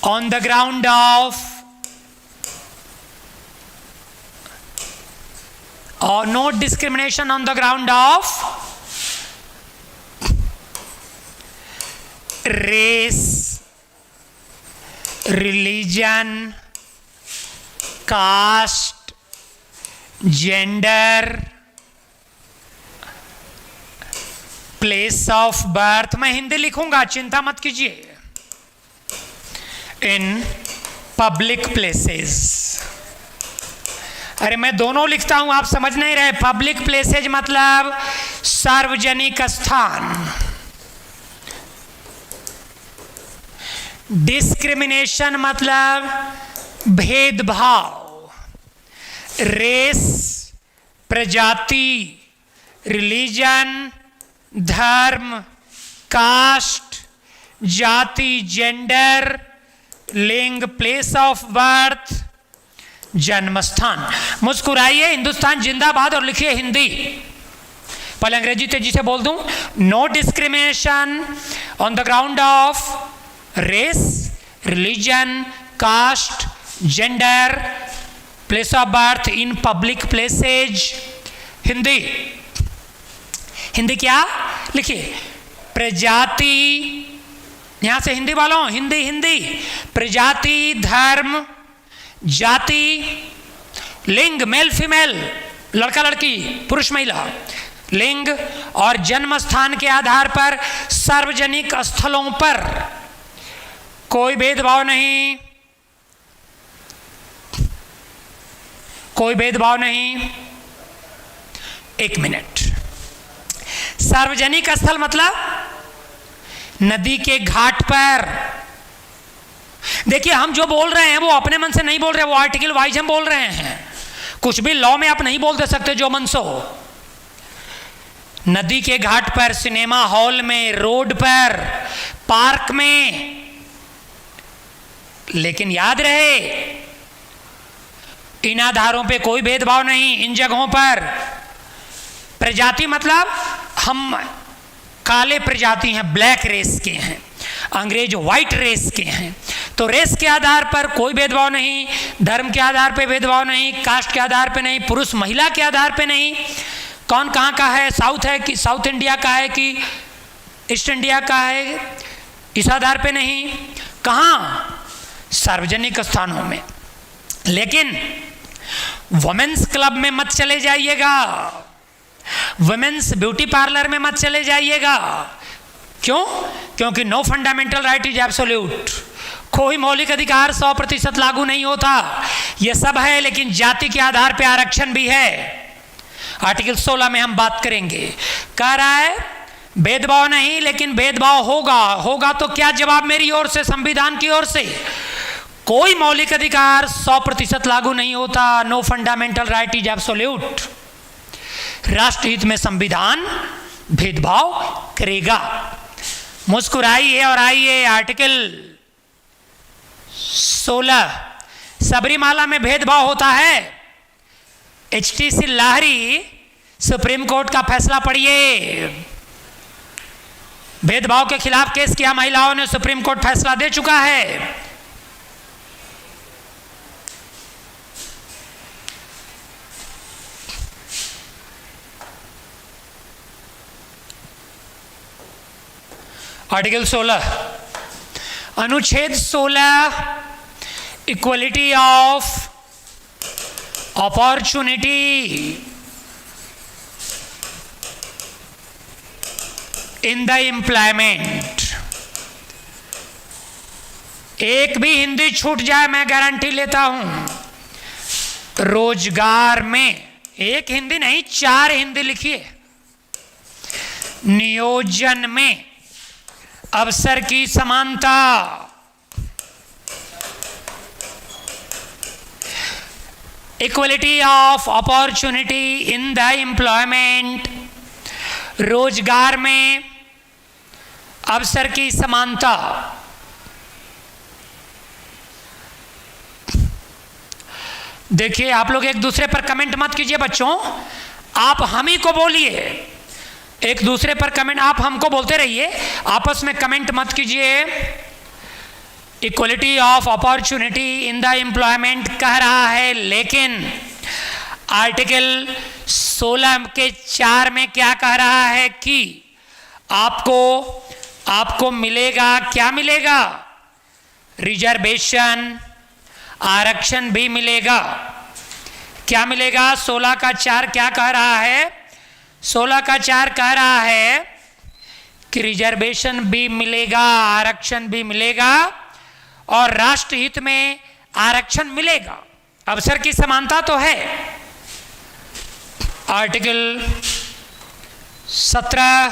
on the ground of or no discrimination on the ground of race, religion, caste, gender, place of birth। मैं हिंदी लिखूंगा, चिंता मत कीजिए। in public places, अरे मैं दोनों लिखता हूं, आप समझ नहीं रहे। पब्लिक प्लेसेज मतलब सार्वजनिक स्थान। डिस्क्रिमिनेशन मतलब भेदभाव। रेस, प्रजाति, रिलीजन, धर्म, कास्ट, जाति, जेंडर, लिंग, प्लेस ऑफ बर्थ, जन्म स्थान। मुस्कुराइए, हिंदुस्तान जिंदाबाद, और लिखिए हिंदी। पहले अंग्रेजी तेजी से बोल दूं। No discrimination on the ground of race, religion, caste, gender, place of birth in public places. Hindi, Hindi क्या लिखिए? प्रजाति, यहां से हिंदी वालों, हिंदी हिंदी। प्रजाति, धर्म, जाति, लिंग, मेल फीमेल, लड़का लड़की, पुरुष महिला, लिंग, और जन्म स्थान के आधार पर सार्वजनिक स्थलों पर कोई भेदभाव नहीं, कोई भेदभाव नहीं। 1 मिनट। सार्वजनिक स्थल मतलब नदी के घाट पर। देखिए, हम जो बोल रहे हैं वो अपने मन से नहीं बोल रहे, वो आर्टिकल वाइज हम बोल रहे हैं। कुछ भी लॉ में आप नहीं बोल दे सकते जो मन सो। नदी के घाट पर, सिनेमा हॉल में, रोड पर, पार्क में। लेकिन याद रहे, इन आधारों पे कोई भेदभाव नहीं इन जगहों पर। प्रजाति मतलब हम काले प्रजाति हैं, ब्लैक रेस के हैं, अंग्रेज व्हाइट रेस के हैं, तो रेस के आधार पर कोई भेदभाव नहीं, धर्म के आधार पर भेदभाव नहीं, कास्ट के आधार पर नहीं, पुरुष महिला के आधार पर नहीं, कौन कहाँ का है, साउथ है कि साउथ इंडिया का है कि ईस्ट इंडिया का है, इस आधार पे नहीं। कहाँ? सार्वजनिक स्थानों में। लेकिन वुमेन्स क्लब में मत चले जाइएगा, वुमेन्स ब्यूटी पार्लर में मत चले जाइएगा। क्यों? क्योंकि no fundamental right is absolute. कोई मौलिक अधिकार 100% लागू नहीं होता। यह सब है, लेकिन जाति के आधार पर आरक्षण भी है। आर्टिकल 16 में हम बात करेंगे। कह रहा है भेदभाव नहीं, लेकिन भेदभाव होगा। होगा तो क्या जवाब मेरी ओर से, संविधान की ओर से? कोई मौलिक अधिकार 100% लागू नहीं होता। No fundamental right is absolute. राष्ट्रहित में संविधान भेदभाव करेगा। मुस्कुराइए और आइए। आर्टिकल 16, सबरीमाला में भेदभाव होता है। HTC लाहरी सुप्रीम कोर्ट का फैसला पढ़िए। भेदभाव के खिलाफ केस किया महिलाओं ने, सुप्रीम कोर्ट फैसला दे चुका है। आर्टिकल 16, अनुच्छेद 16, equality of opportunity in the employment. एक भी हिंदी छूट जाए मैं गारंटी लेता हूं। रोजगार में, एक हिंदी नहीं 4 हिंदी लिखिए। नियोजन में अवसर की समानता, equality of opportunity in the employment, रोजगार में अवसर की समानता। देखिए, आप लोग एक दूसरे पर कमेंट मत कीजिए बच्चों, आप हम ही को बोलिए। एक दूसरे पर कमेंट, आप हमको बोलते रहिए, आपस में कमेंट मत कीजिए। Equality of opportunity in the employment कह रहा है, लेकिन आर्टिकल 16 के 4 में क्या कह रहा है कि आपको मिलेगा, क्या मिलेगा? रिजर्वेशन, आरक्षण भी मिलेगा। क्या मिलेगा? 16 का 4 क्या कह रहा है? 16 का 4 कह रहा है कि रिजर्वेशन भी मिलेगा, आरक्षण भी मिलेगा और राष्ट्रहित में आरक्षण मिलेगा। अवसर की समानता तो है। आर्टिकल 17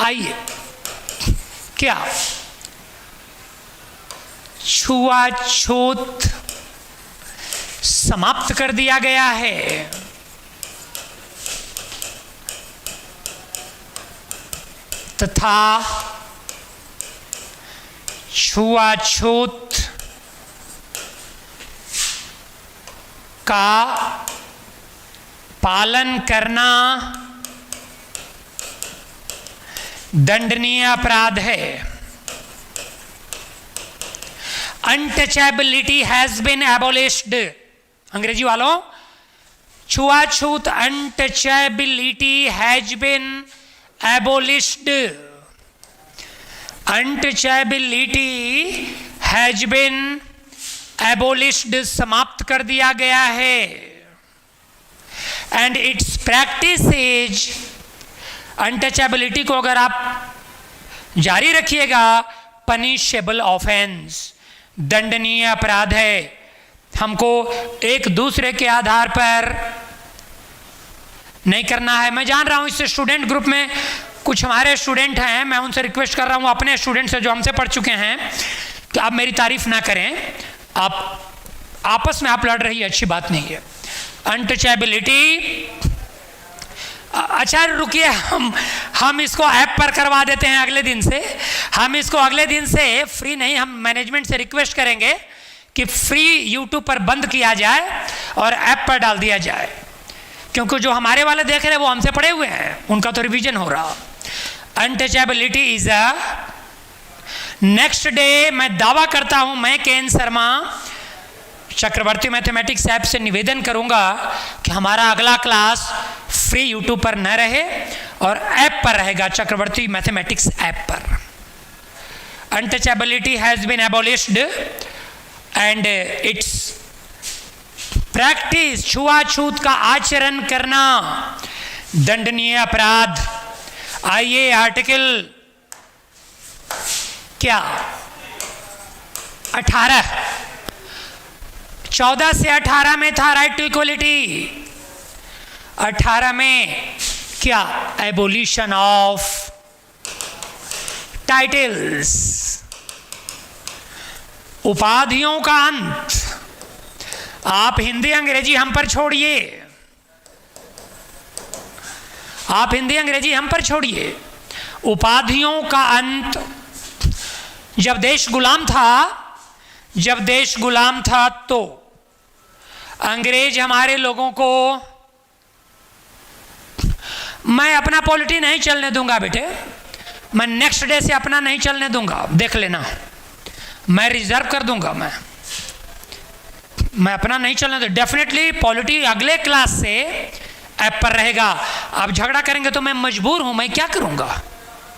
आइए, क्या छुआछूत समाप्त कर दिया गया है। तथा छुआछूत का पालन करना दंडनीय अपराध है। Untouchability has been abolished. अंग्रेजी वालों, छुआछूत, untouchability has been abolished. Untouchability has been abolished, समाप्त कर दिया गया है। And its practice is, untouchability को अगर आप जारी रखिएगा, पनिशेबल ऑफेंस, दंडनीय अपराध है। हमको एक दूसरे के आधार पर नहीं करना है। मैं जान रहा हूं इससे स्टूडेंट ग्रुप में कुछ हमारे स्टूडेंट हैं, मैं उनसे रिक्वेस्ट कर रहा हूं, अपने स्टूडेंट से जो हमसे पढ़ चुके हैं, कि आप मेरी तारीफ ना करें। आप आपस में आप लड़ रही है, अच्छी बात नहीं है। अनटचेबिलिटी, अच्छा रुकिए, हम इसको ऐप पर करवा देते हैं अगले दिन से। हम इसको अगले दिन से फ्री नहीं, हम मैनेजमेंट से रिक्वेस्ट करेंगे कि फ्री यूट्यूब पर बंद किया जाए और ऐप पर डाल दिया जाए, क्योंकि जो हमारे वाले देख रहे हैं वो हमसे पढ़े हुए हैं, उनका तो रिवीजन हो रहा। Untouchability is a next day. मैं दावा करता हूं, मैं के.एन. शर्मा चक्रवर्ती मैथमेटिक्स ऐप से निवेदन करूंगा कि हमारा अगला क्लास फ्री यूट्यूब पर न रहे और ऐप पर रहेगा, चक्रवर्ती मैथमेटिक्स ऐप पर। Untouchability has been abolished and its practice, छुआछूत का आचरण करना दंडनीय अपराध। आइए आर्टिकल क्या 18, 14 से 18 में था राइट टू इक्वलिटी। 18 में क्या? एबोलिशन ऑफ टाइटल्स, उपाधियों का अंत। आप हिंदी अंग्रेजी हम पर छोड़िए, आप हिंदी अंग्रेजी हम पर छोड़िए। उपाधियों का अंत। जब देश गुलाम था तो अंग्रेज हमारे लोगों को, मैं अपना पॉलिटी नहीं चलने दूंगा बेटे, मैं नेक्स्ट डे से अपना नहीं चलने दूंगा, देख लेना, मैं रिजर्व कर दूंगा, मैं अपना नहीं चलने दूंगा। डेफिनेटली पॉलिटी अगले क्लास से ऐप पर रहेगा। आप झगड़ा करेंगे तो मैं मजबूर हूं, मैं क्या करूंगा,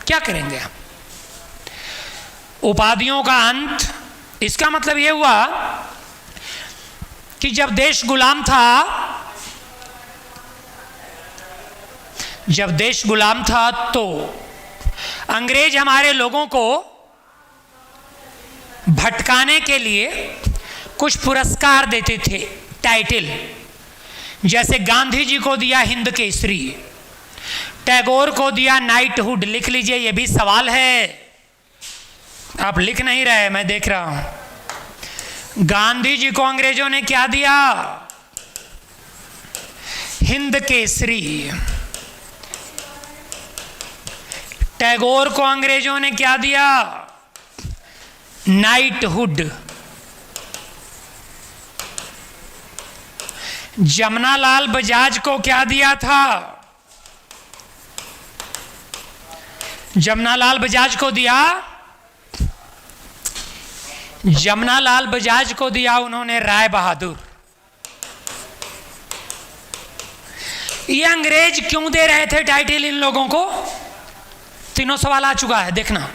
क्या करेंगे हम। उपाधियों का अंत, इसका मतलब यह हुआ कि जब देश गुलाम था तो अंग्रेज हमारे लोगों को भटकाने के लिए कुछ पुरस्कार देते थे, टाइटल। जैसे गांधी जी को दिया हिंद केसरी, टैगोर को दिया नाइटहुड। लिख लीजिए, यह भी सवाल है, आप लिख नहीं रहे, मैं देख रहा हूं। गांधी जी को अंग्रेजों ने क्या दिया? हिंद केसरी। टैगोर को अंग्रेजों ने क्या दिया? नाइटहुड। जमनालाल बजाज को क्या दिया था? जमनालाल बजाज को दिया, जमनालाल बजाज को दिया उन्होंने राय बहादुर। ये अंग्रेज क्यों दे रहे थे टाइटल इन लोगों को? तीनों सवाल आ चुका है, देखना।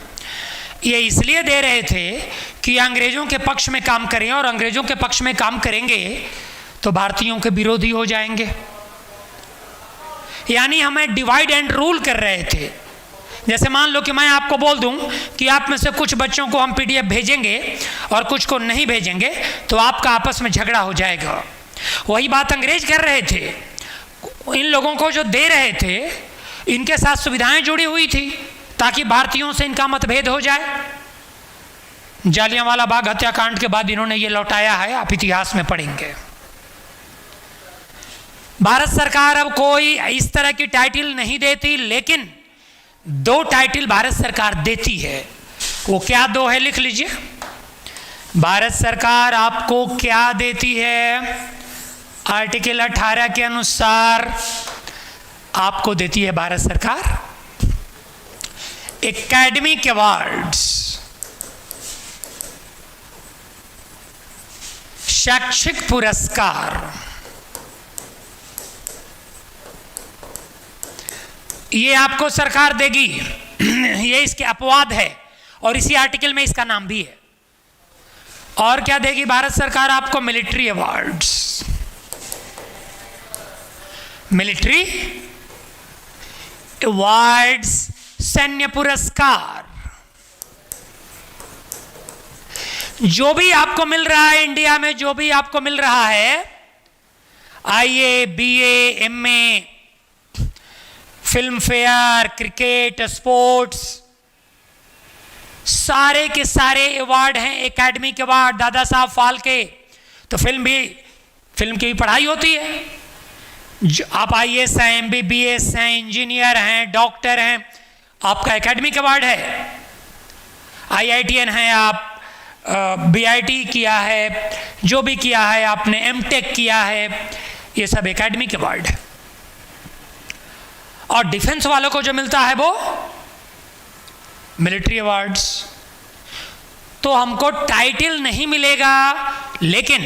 ये इसलिए दे रहे थे कि अंग्रेजों के पक्ष में काम करें, और अंग्रेजों के पक्ष में काम करेंगे तो भारतीयों के विरोधी हो जाएंगे। यानी हमें डिवाइड एंड रूल कर रहे थे। जैसे मान लो कि मैं आपको बोल दूं कि आप में से कुछ बच्चों को हम पीडीएफ भेजेंगे और कुछ को नहीं भेजेंगे, तो आपका आपस में झगड़ा हो जाएगा। वही बात अंग्रेज कर रहे थे। इन लोगों को जो दे रहे थे, इनके साथ सुविधाएं जुड़ी हुई थी ताकि भारतीयों से इनका मतभेद हो जाए। जालियांवाला बाग हत्याकांड के बाद इन्होंने ये लौटाया है, आप इतिहास में पढ़ेंगे। भारत सरकार अब कोई इस तरह की टाइटल नहीं देती, लेकिन दो टाइटल भारत सरकार देती है। वो क्या दो है, लिख लीजिए। भारत सरकार आपको क्या देती है? आर्टिकल 18 के अनुसार आपको देती है भारत सरकार एकेडमिक अवार्ड्स, शैक्षिक पुरस्कार। ये आपको सरकार देगी, ये इसके अपवाद है, और इसी आर्टिकल में इसका नाम भी है। और क्या देगी भारत सरकार आपको? मिलिट्री अवार्ड्स, मिलिट्री अवार्ड्स, सैन्य पुरस्कार। जो भी आपको मिल रहा है इंडिया में, जो भी आपको मिल रहा है, आईए, BA, MA, film fair, cricket, sports, सारे के सारे अवार्ड हैं एकेडमिक अवार्ड। दादा साहब फाल्के, तो फिल्म की भी पढ़ाई होती है। आप आईएएस हैं, एमबीबीएस हैं, इंजीनियर हैं, डॉक्टर हैं, आपका एकेडमिक अवार्ड है। आईआईटीएन हैं आप, बीआईटी किया है, जो भी किया है आपने, एमटेक किया है, ये सब एकेडमिक अवार्ड है। और डिफेंस वालों को जो मिलता है वो मिलिट्री अवार्ड्स। तो हमको टाइटल नहीं मिलेगा, लेकिन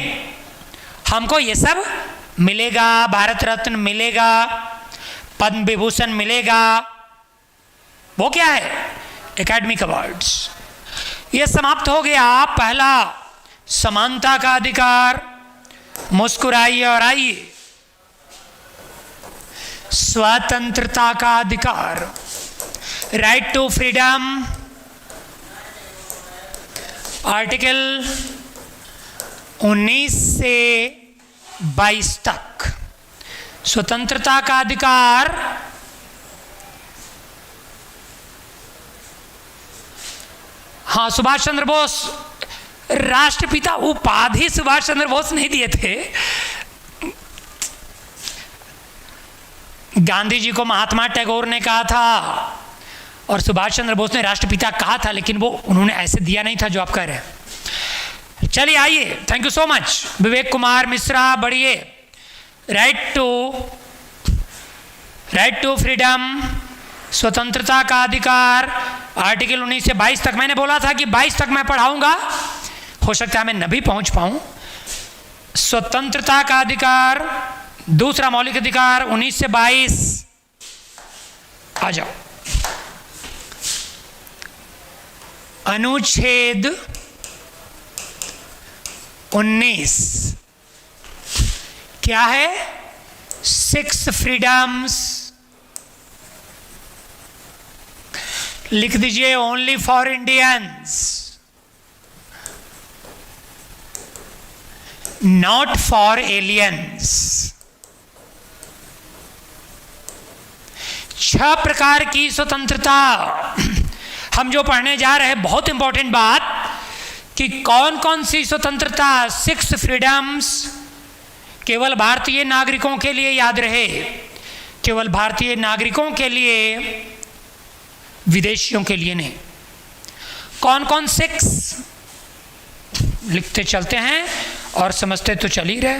हमको ये सब मिलेगा। भारत रत्न मिलेगा, पद्म विभूषण मिलेगा। वो क्या है? Academic awards. ये समाप्त हो गया पहला, समानता का अधिकार। मुस्कुराइए और आइए। स्वतंत्रता का अधिकार, राइट टू फ्रीडम, आर्टिकल 19 से 22 तक स्वतंत्रता का अधिकार। हाँ, सुभाष चंद्र बोस राष्ट्रपिता, उपाधि सुभाष चंद्र बोस नहीं दिए थे। गांधी जी को महात्मा टैगोर ने कहा था और सुभाष चंद्र बोस ने राष्ट्रपिता कहा था, लेकिन वो उन्होंने ऐसे दिया नहीं था जो आप कह रहे हैं। चलिए आइए, thank you so much. Vivek Kumar Mishra, बढ़िए। राइट टू फ्रीडम, स्वतंत्रता का अधिकार, आर्टिकल 19 से 22 तक। मैंने बोला था कि 22 तक मैं पढ़ाऊंगा, हो सकता है मैं न भी पहुंच पाऊं। स्वतंत्रता का अधिकार, दूसरा मौलिक अधिकार 19 से 22। आ जाओ। अनुच्छेद 19 क्या है? 6 फ्रीडम्स। लिख दीजिए, only for Indians, not for aliens. 6 प्रकार की स्वतंत्रता हम जो पढ़ने जा रहे हैं। बहुत इंपॉर्टेंट बात कि कौन कौन सी स्वतंत्रता, 6 फ्रीडम्स केवल भारतीय नागरिकों के लिए याद रहे, केवल भारतीय नागरिकों के लिए, विदेशियों के लिए नहीं। कौन कौन 6 लिखते चलते हैं और समझते तो चल ही रहे।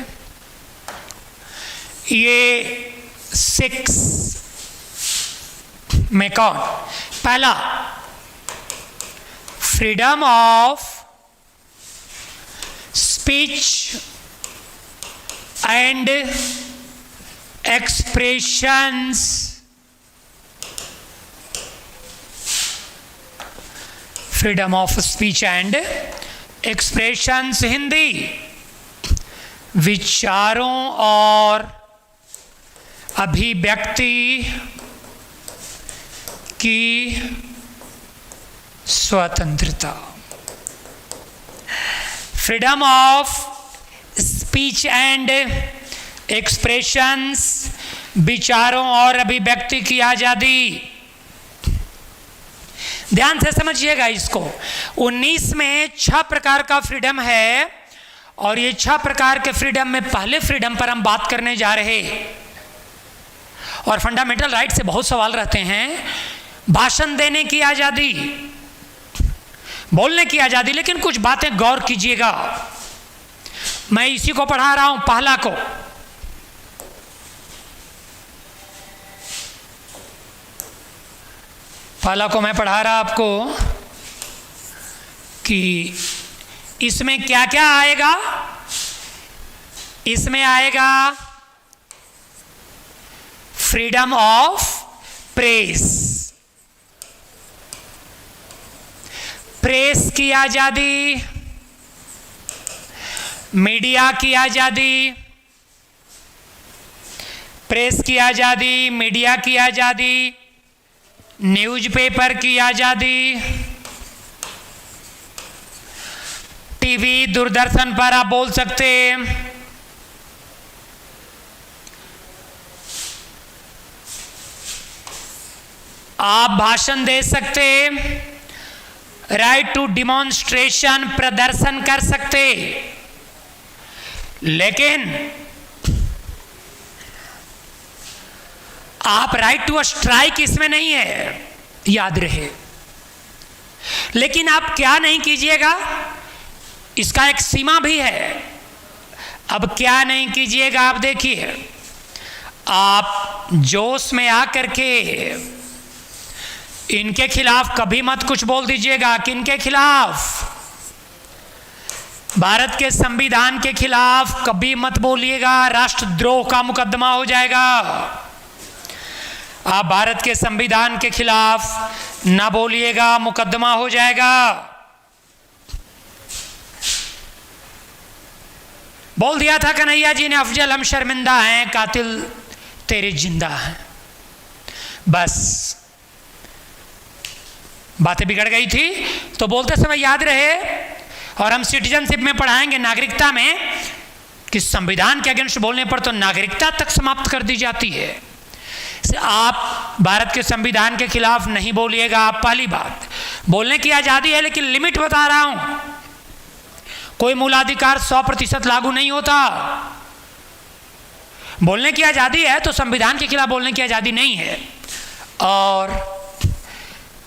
ये 6 में कौन? पहला, freedom of speech and expressions, freedom of speech and expressions Hindi, विचारों और अभिव्यक्ति की स्वतंत्रता। Freedom of speech and expressions, विचारों और अभिव्यक्ति की आज़ादी। ध्यान से समझिएगा इसको। 19 में 6 प्रकार का फ्रीडम है और ये 6 प्रकार के फ्रीडम में पहले फ्रीडम पर हम बात करने जा रहे। और फंडामेंटल राइट से बहुत सवाल रहते हैं। भाषण देने की आज़ादी, बोलने की आज़ादी, लेकिन कुछ बातें गौर कीजिएगा। मैं इसी को पढ़ा रहा हूं, पहला को। पहला को मैं पढ़ा रहा आपको कि इसमें क्या क्या आएगा। इसमें आएगा फ्रीडम ऑफ प्रेस, प्रेस की आज़ादी, मीडिया की आज़ादी, प्रेस की आज़ादी, मीडिया की आज़ादी, न्यूज़पेपर की आज़ादी, टीवी दूरदर्शन पर आप बोल सकते, आप भाषण दे सकते, राइट टू डिमॉन्स्ट्रेशन, प्रदर्शन कर सकते। लेकिन आप राइट टू स्ट्राइक इसमें नहीं है, याद रहे। लेकिन आप क्या नहीं कीजिएगा, इसका एक सीमा भी है। अब क्या नहीं कीजिएगा, आप देखिए, आप जोश में आकर के इनके खिलाफ कभी मत कुछ बोल दीजिएगा। किनके खिलाफ? भारत के संविधान के खिलाफ कभी मत बोलिएगा, राष्ट्रद्रोह का मुकदमा हो जाएगा। आप भारत के संविधान के खिलाफ ना बोलिएगा, मुकदमा हो जाएगा। बोल दिया था कन्हैया जी ने, अफजल हम शर्मिंदा हैं, कातिल तेरे जिंदा हैं। बस बातें बिगड़ गई थी, तो बोलते समय याद रहे। और हम सिटीजनशिप में पढ़ाएंगे, नागरिकता में, कि संविधान के अगेंस्ट बोलने पर तो नागरिकता तक समाप्त कर दी जाती है। आप भारत के संविधान के खिलाफ नहीं बोलिएगा। आप पहली बात, बोलने की आज़ादी है, लेकिन लिमिट बता रहा हूं। कोई मूलाधिकार 100% लागू नहीं होता। बोलने की आज़ादी है तो संविधान के खिलाफ बोलने की आज़ादी नहीं है। और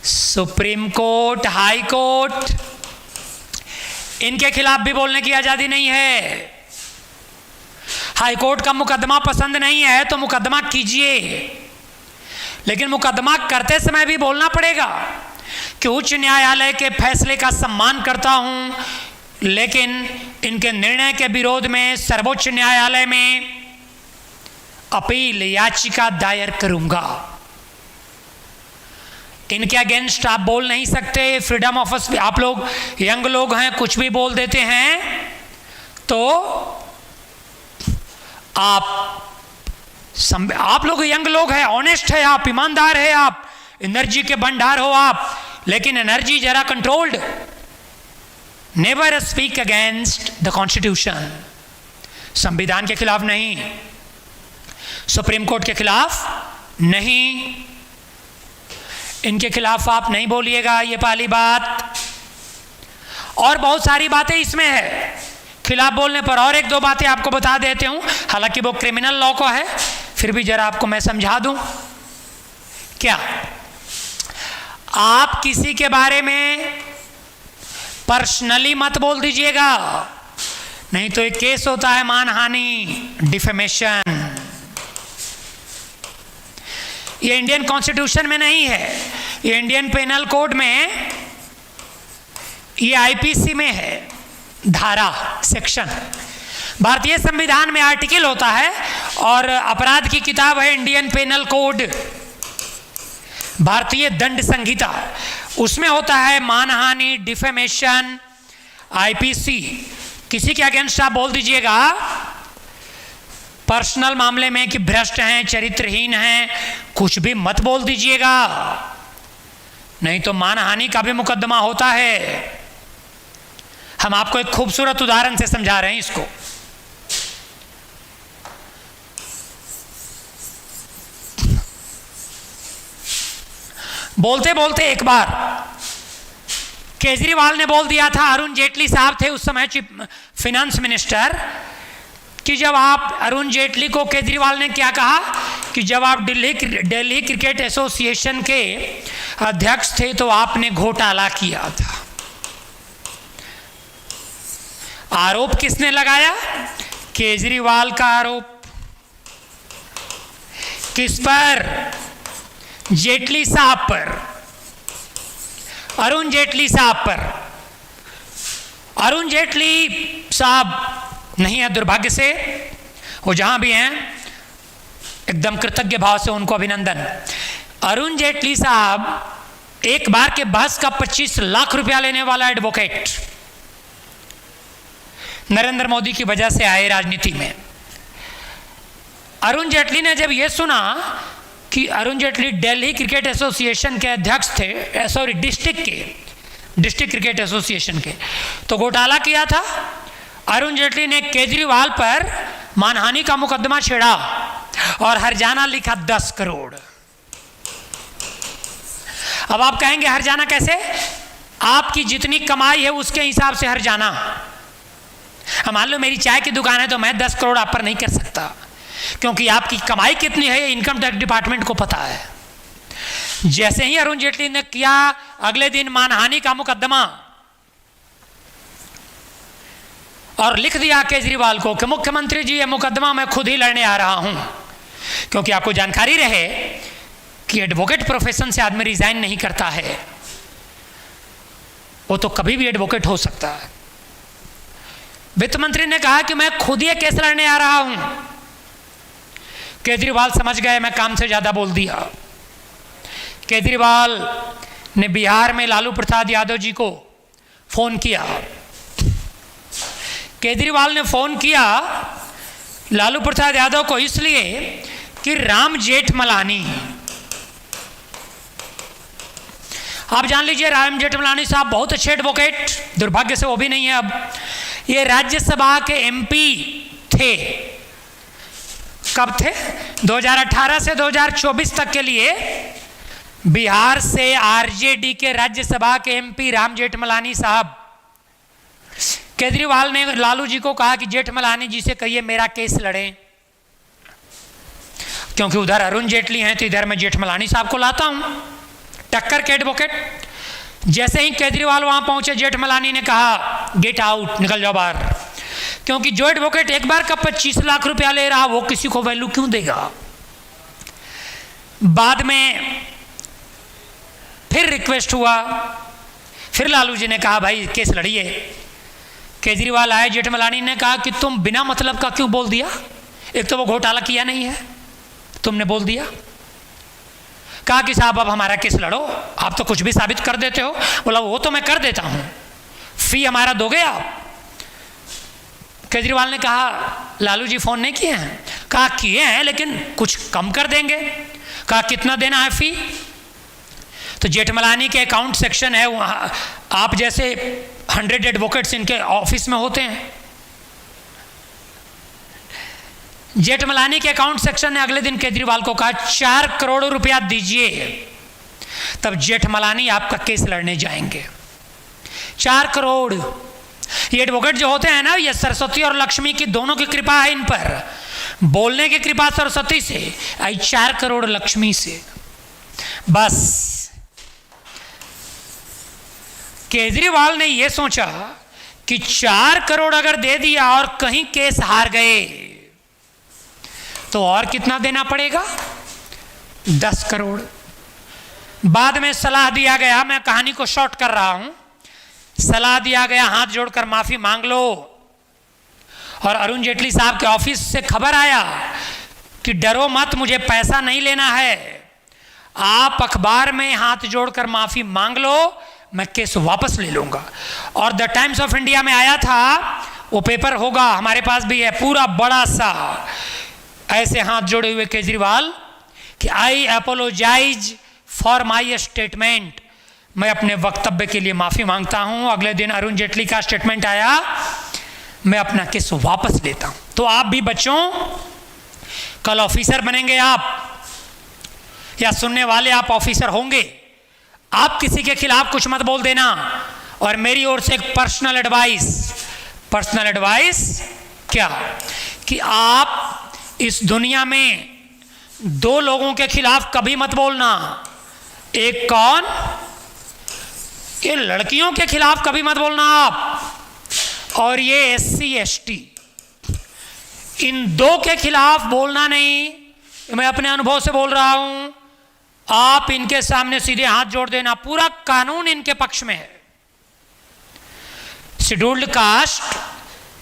सुप्रीम कोर्ट, हाई कोर्ट, इनके खिलाफ भी बोलने की आज़ादी नहीं है। हाई कोर्ट का मुकदमा पसंद नहीं है तो मुकदमा कीजिए, लेकिन मुकदमा करते समय भी बोलना पड़ेगा कि उच्च न्यायालय के फैसले का सम्मान करता हूं, लेकिन इनके निर्णय के विरोध में सर्वोच्च न्यायालय में अपील याचिका दायर करूंगा। इनके अगेंस्ट आप बोल नहीं सकते। फ्रीडम ऑफ स्पीच, आप लोग यंग लोग हैं, कुछ भी बोल देते हैं, तो आप लोग यंग लोग हैं, ऑनेस्ट है आप, ईमानदार है आप, एनर्जी के भंडार हो आप, लेकिन एनर्जी जरा controlled. Never speak against the constitution. संविधान के खिलाफ नहीं, सुप्रीम कोर्ट के खिलाफ नहीं, इनके खिलाफ आप नहीं बोलिएगा, ये पहली बात। और बहुत सारी बातें इसमें है खिलाफ बोलने पर और एक दो बातें आपको बता देते हूं, हालांकि वो क्रिमिनल लॉ का है, फिर भी जरा आपको मैं समझा दूं। क्या आप किसी के बारे में पर्सनली मत बोल दीजिएगा, नहीं तो एक केस होता है मानहानि, डिफेमेशन। ये इंडियन कॉन्स्टिट्यूशन में नहीं है, ये इंडियन पेनल कोड में, ये आईपीसी में है, धारा, सेक्शन। भारतीय संविधान में आर्टिकल होता है और अपराध की किताब है इंडियन पेनल कोड, भारतीय दंड संहिता, उसमें होता है मानहानि, डिफेमेशन, आईपीसी। किसी के अगेंस्ट आप बोल दीजिएगा पर्सनल मामले में कि भ्रष्ट हैं, चरित्रहीन हैं, कुछ भी मत बोल दीजिएगा, नहीं तो मानहानि का भी मुकदमा होता है। हम आपको एक खूबसूरत उदाहरण से समझा रहे हैं इसको। बोलते बोलते एक बार केजरीवाल ने बोल दिया था, अरुण जेटली साहब थे उस समय चीफ फिनेंस मिनिस्टर, कि जब आप, अरुण जेटली को केजरीवाल ने क्या कहा कि जब आप दिल्ली क्रिकेट एसोसिएशन के अध्यक्ष थे तो आपने घोटाला किया था। आरोप किसने लगाया? केजरीवाल का आरोप। किस पर? जेटली साहब पर, अरुण जेटली साहब पर। अरुण जेटली साहब नहीं है दुर्भाग्य से, वो जहां भी हैं एकदम कृतज्ञ भाव से उनको अभिनंदन। अरुण जेटली साहब एक बार के बहस का 25 लाख रुपया लेने वाला एडवोकेट, नरेंद्र मोदी की वजह से आए राजनीति में। अरुण जेटली ने जब यह सुना कि अरुण जेटली दिल्ली क्रिकेट एसोसिएशन के अध्यक्ष थे, सॉरी डिस्ट्रिक्ट क्रिकेट एसोसिएशन के, तो घोटाला किया था, अरुण जेटली ने केजरीवाल पर मानहानि का मुकदमा छेड़ा और हर्जाना लिखा 10 करोड़। अब आप कहेंगे हर्जाना कैसे? आपकी जितनी कमाई है उसके हिसाब से हर्जाना। मान लो मेरी चाय की दुकान है तो मैं 10 करोड़ आप पर नहीं कर सकता, क्योंकि आपकी कमाई कितनी है ये इनकम टैक्स डिपार्टमेंट को पता है। जैसे ही अरुण जेटली ने किया, अगले दिन मानहानि का मुकदमा और लिख दिया केजरीवाल को कि मुख्यमंत्री जी ये मुकदमा मैं खुद ही लड़ने आ रहा हूं। क्योंकि आपको जानकारी रहे कि एडवोकेट प्रोफेशन से आदमी रिजाइन नहीं करता है, वो तो कभी भी एडवोकेट हो सकता है। वित्त मंत्री ने कहा कि मैं खुद ये केस लड़ने आ रहा हूं। केजरीवाल समझ गए मैं काम से ज्यादा बोल दिया। केजरीवाल ने बिहार में लालू प्रसाद यादव जी को फोन किया। केजरीवाल ने फोन किया लालू प्रसाद यादव को इसलिए कि राम जेठमलानी, आप जान लीजिए राम जेठमलानी साहब बहुत अच्छे एडवोकेट, दुर्भाग्य से वो भी नहीं है अब। ये राज्यसभा के एमपी थे। कब थे? 2018 से 2024 तक के लिए बिहार से आरजेडी के राज्यसभा के एमपी राम जेठमलानी साहब। केजरीवाल ने लालू जी को कहा कि जेठमलानी जी से कहिए मेरा केस लड़ें, क्योंकि उधर अरुण जेटली हैं तो इधर मैं जेठमलानी साहब को लाता हूं, टक्कर के एडवोकेट। जैसे ही केजरीवाल वहां पहुंचे, जेठमलानी ने कहा गेट आउट, निकल जाओ बाहर, क्योंकि जो एडवोकेट एक बार का 25 लाख रुपया ले रहा वो किसी को वैल्यू क्यों देगा। बाद में फिर रिक्वेस्ट हुआ, फिर लालू जी ने कहा भाई केस लड़िए। केजरीवाल आए, जेठमलानी ने कहा कि तुम बिना मतलब का क्यों बोल दिया, एक तो वो घोटाला किया नहीं है, तुमने बोल दिया। कहा कि साहब अब हमारा केस लड़ो, आप तो कुछ भी साबित कर देते हो। बोला वो तो मैं कर देता हूं, फी हमारा दोगे आप? केजरीवाल ने कहा लालू जी फोन नहीं किए हैं? कहा किए हैं लेकिन कुछ कम कर देंगे। कहा कितना देना है फी? तो जेठमलानी के अकाउंट सेक्शन है वहाँ, आप जैसे 100 एडवोकेट्स इनके ऑफिस में होते हैं। जेठमलानी के अकाउंट सेक्शन ने अगले दिन केजरीवाल को कहा 4 करोड़ रुपया दीजिए, तब जेठमलानी आपका केस लड़ने जाएंगे। 4 करोड़। ये एडवोकेट जो होते हैं ना, ये सरस्वती और लक्ष्मी की दोनों की कृपा है इन पर। बोलने की कृपा सरस्वती से, आई 4 करोड़ लक्ष्मी से। बस केजरीवाल ने यह सोचा कि 4 करोड़ अगर दे दिया और कहीं केस हार गए तो और कितना देना पड़ेगा, 10 करोड़। बाद में सलाह दिया गया, मैं कहानी को शॉर्ट कर रहा हूं, सलाह दिया गया हाथ जोड़कर माफी मांग लो। और अरुण जेटली साहब के ऑफिस से खबर आया कि डरो मत, मुझे पैसा नहीं लेना है, आप अखबार में हाथ जोड़कर माफी मांग लो, मैं केस वापस ले लूंगा। और द टाइम्स ऑफ इंडिया में आया था, वो पेपर होगा, हमारे पास भी है, पूरा बड़ा सा ऐसे हाथ जोड़े हुए केजरीवाल कि आई अपोलोजाइज फॉर माई स्टेटमेंट, मैं अपने वक्तव्य के लिए माफी मांगता हूं। अगले दिन अरुण जेटली का स्टेटमेंट आया, मैं अपना केस वापस लेता हूं। तो आप भी बच्चों, कल ऑफिसर बनेंगे आप, या सुनने वाले आप ऑफिसर होंगे, आप किसी के खिलाफ कुछ मत बोल देना। और मेरी ओर से एक पर्सनल एडवाइस क्या, कि आप इस दुनिया में 2 लोगों के खिलाफ कभी मत बोलना। एक कौन, ये लड़कियों के खिलाफ कभी मत बोलना आप, और ये SC ST, इन 2 के खिलाफ बोलना नहीं। मैं अपने अनुभव से बोल रहा हूं, आप इनके सामने सीधे हाथ जोड़ देना, पूरा कानून इनके पक्ष में है। शेड्यूल्ड कास्ट,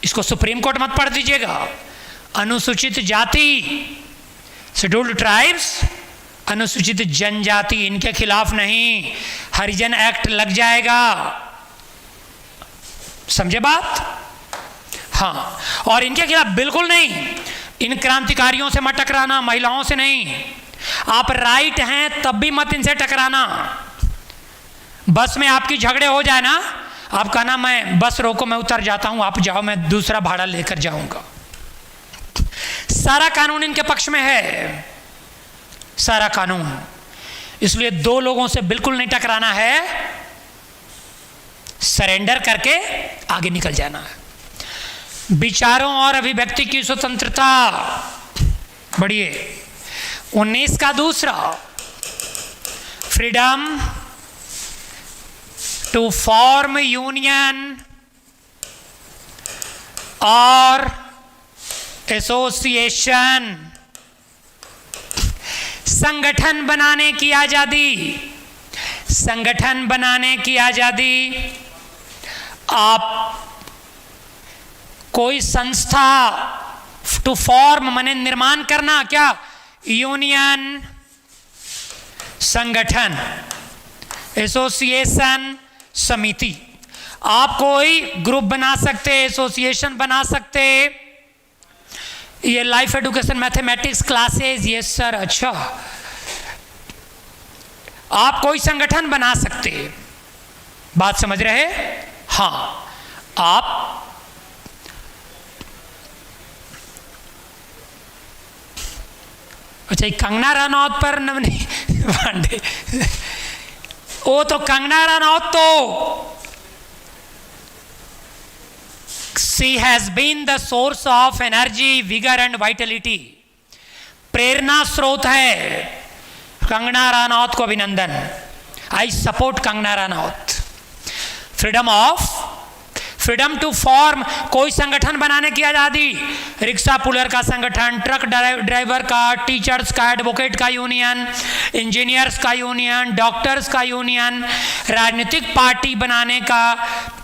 इसको सुप्रीम कोर्ट मत पढ़ दीजिएगा। अनुसूचित जाति, शेड्यूल्ड ट्राइब्स, अनुसूचित जनजाति, इनके खिलाफ नहीं, हरिजन एक्ट लग जाएगा। समझे बात? हाँ, और इनके खिलाफ बिल्कुल नहीं, इन क्रांतिकारियों से मत टकराना, महिलाओं से नहीं। आप राइट हैं तब भी मत इनसे टकराना। बस में आपकी झगड़े हो जाए ना, आप कहना मैं बस रोको, मैं उतर जाता हूं, आप जाओ, मैं दूसरा भाड़ा लेकर जाऊंगा। सारा कानून इनके पक्ष में है, सारा कानून। इसलिए 2 लोगों से बिल्कुल नहीं टकराना है, सरेंडर करके आगे निकल जाना है। विचारों और अभिव्यक्ति की स्वतंत्रता बढ़िए। 19 का दूसरा, फ्रीडम टू फॉर्म यूनियन और एसोसिएशन, संगठन बनाने की आजादी, संगठन बनाने की आजादी। आप कोई संस्था, टू फॉर्म माने निर्माण करना, क्या, यूनियन संगठन, एसोसिएशन समिति। आप कोई ग्रुप बना सकते, एसोसिएशन बना सकते। ये लाइफ एडुकेशन मैथमेटिक्स क्लासेस, ये सर, अच्छा, आप कोई संगठन बना सकते, बात समझ रहे? हाँ, आप अच्छा, कंगना रनौत पर नहीं पांडे, वो तो कंगना रनौत तो she has been the source of energy, vigor and vitality, प्रेरणा स्रोत है। कंगना रनौत को अभिनंदन, I support Kangana Ranaut. Freedom to form, कोई संगठन बनाने की आज़ादी, रिक्शा पुलर का संगठन, ट्रक ड्राइवर का, टीचर्स का, एडवोकेट का यूनियन, इंजीनियर्स का यूनियन, डॉक्टर्स का यूनियन। राजनीतिक पार्टी बनाने का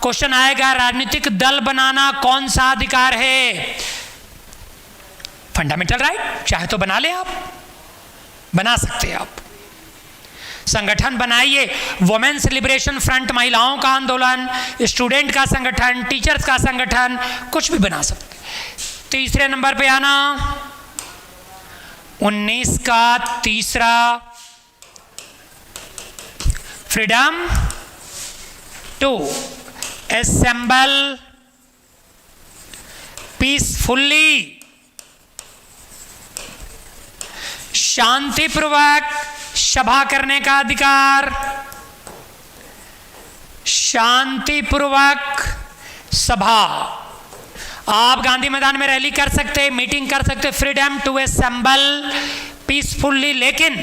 क्वेश्चन आएगा, राजनीतिक दल बनाना कौन सा अधिकार है? फंडामेंटल राइट, चाहे तो बना ले, आप बना सकते हैं। आप संगठन बनाइए, वुमेन्स लिबरेशन फ्रंट, महिलाओं का आंदोलन, स्टूडेंट का संगठन, टीचर्स का संगठन, कुछ भी बना सकते। तीसरे नंबर पे आना, 19 का तीसरा, फ्रीडम टू असेंबल पीसफुल्ली, शांतिपूर्वक सभा करने का अधिकार, शांतिपूर्वक सभा, आप गांधी मैदान में रैली कर सकते, मीटिंग कर सकते, फ्रीडम टू असेंबल पीसफुल्ली, लेकिन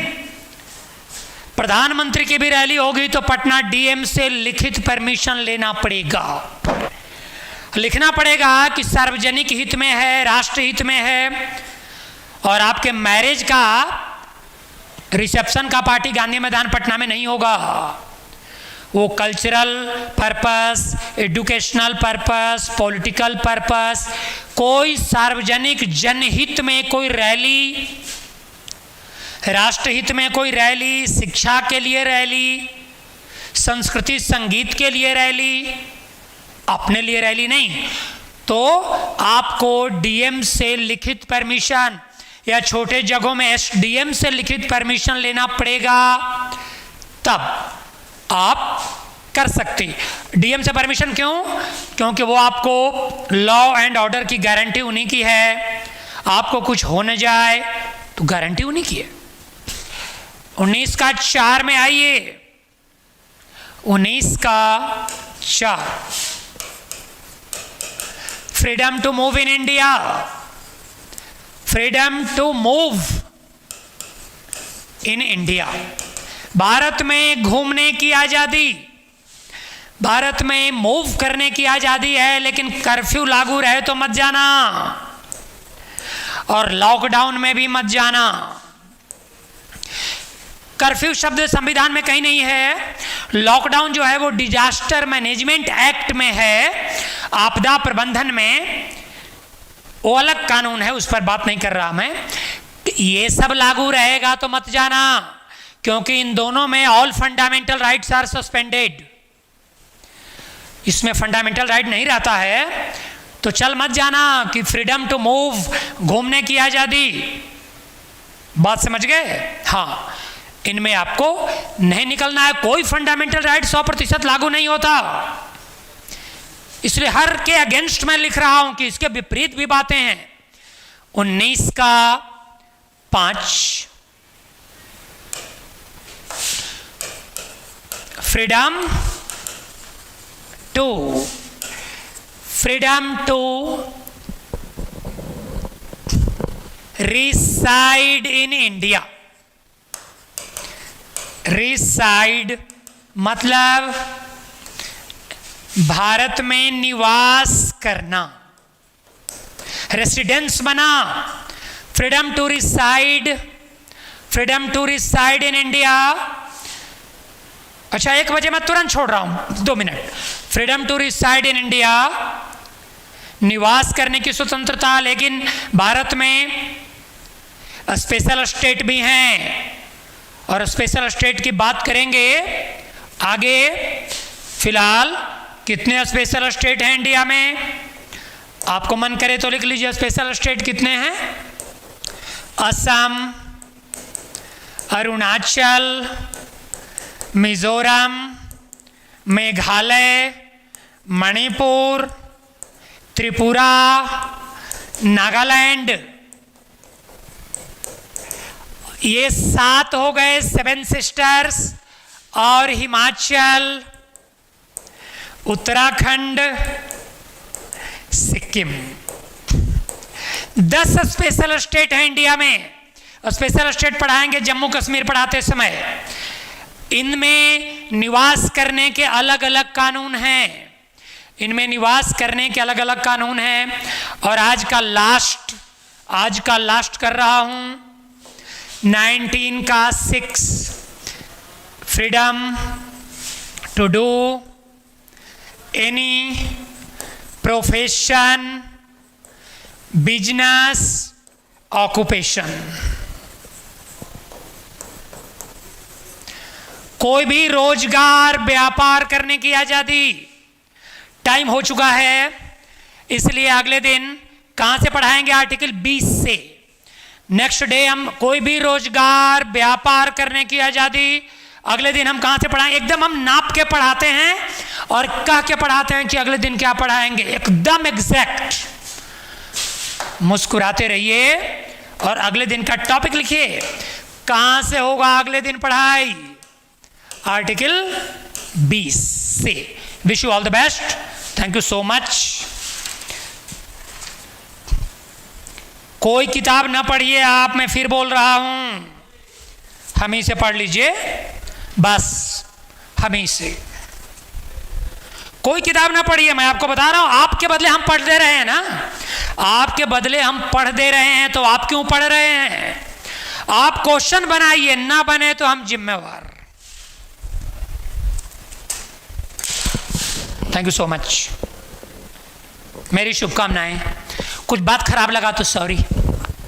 प्रधानमंत्री की भी रैली होगी तो पटना डीएम से लिखित परमिशन लेना पड़ेगा, लिखना पड़ेगा कि सार्वजनिक हित में है, राष्ट्र हित में है। और आपके मैरिज का रिसेप्शन का पार्टी गांधी मैदान पटना में नहीं होगा, वो cultural purpose, educational purpose, political purpose, कोई सार्वजनिक जनहित में कोई रैली, राष्ट्रहित में कोई रैली, शिक्षा के लिए रैली, संस्कृति संगीत के लिए रैली, अपने लिए रैली नहीं, तो आपको डीएम से लिखित परमिशन या छोटे जगहों में एसडीएम से लिखित परमिशन लेना पड़ेगा, तब आप कर सकते। डीएम से परमिशन क्यों? क्योंकि वो आपको लॉ एंड ऑर्डर की गारंटी उन्हीं की है, आपको कुछ हो न जाए तो गारंटी उन्हीं की है। 19/4 में आइए, 19/4, freedom to move in India, freedom to move in India, Bharat में घूमने की आजादी, भारत में मूव करने की आजादी है, लेकिन कर्फ्यू लागू रहे तो मत जाना और लॉकडाउन में भी मत जाना। कर्फ्यू शब्द संविधान में कहीं नहीं है, लॉकडाउन जो है वो डिजास्टर मैनेजमेंट एक्ट में है, आपदा प्रबंधन में, वो अलग कानून है, उस पर बात नहीं कर रहा मैं। ये सब लागू रहेगा तो मत जाना, क्योंकि इन दोनों में all fundamental rights are suspended, इसमें फंडामेंटल राइट नहीं रहता है, तो चल मत जाना कि फ्रीडम टू मूव, घूमने की आजादी, बात समझ गए? हाँ, इनमें आपको नहीं निकलना है, कोई फंडामेंटल राइट 100% लागू नहीं होता, इसलिए हर के अगेंस्ट मैं लिख रहा हूं कि इसके विपरीत भी बातें हैं। 19/5, freedom to reside in India. Reside मतलब भारत में निवास करना, रेसिडेंस बना। Freedom to reside, freedom to reside in India. अच्छा, 1 बजे मैं तुरंत छोड़ रहा हूं, 2 minute. Freedom to reside in India, निवास करने की स्वतंत्रता, लेकिन भारत में स्पेशल स्टेट भी हैं और स्पेशल स्टेट की बात करेंगे आगे। फिलहाल कितने स्पेशल स्टेट हैं इंडिया में? आपको मन करे तो लिख लीजिए स्पेशल स्टेट कितने हैं। असम, अरुणाचल, मिजोरम, मेघालय, मणिपुर, त्रिपुरा, नागालैंड, ये 7 हो गए 7 सिस्टर्स। और हिमाचल, उत्तराखंड, सिक्किम, 10 स्पेशल स्टेट हैं इंडिया में। स्पेशल स्टेट पढ़ाएंगे जम्मू कश्मीर पढ़ाते समय। इनमें निवास करने के अलग अलग कानून हैं, इनमें निवास करने के अलग अलग कानून हैं। और आज का लास्ट कर रहा हूं 19/6, freedom to do any profession, business, occupation. कोई भी रोजगार, व्यापार करने की आजादी। टाइम हो चुका है, इसलिए अगले दिन कहां से पढ़ाएंगे? आर्टिकल 20 से। नेक्स्ट डे हम कोई भी रोजगार, व्यापार करने की आजादी, अगले दिन हम कहां से पढ़ाएं? एकदम हम नाप के पढ़ाते हैं और कह के पढ़ाते हैं कि अगले दिन क्या पढ़ाएंगे, एकदम एग्जैक्ट। मुस्कुराते रहिए और अगले दिन का टॉपिक लिखिए। कहां से होगा अगले दिन पढ़ाई? आर्टिकल 20 से। Wish you all the best. Thank you so much. कोई किताब ना पढ़िए आप, मैं फिर बोल रहा हूं, हम ही से पढ़ लीजिए बस, हम ही से। कोई किताब ना पढ़िए, मैं आपको बता रहा हूं, आपके बदले हम पढ़ दे रहे हैं ना, आपके बदले हम पढ़ दे रहे हैं, तो आप क्यों पढ़ रहे हैं? आप क्वेश्चन बनाइए, ना बने तो हम जिम्मेवार। थैंक यू सो मच, मेरी शुभकामनाएं। कुछ बात खराब लगा तो सॉरी।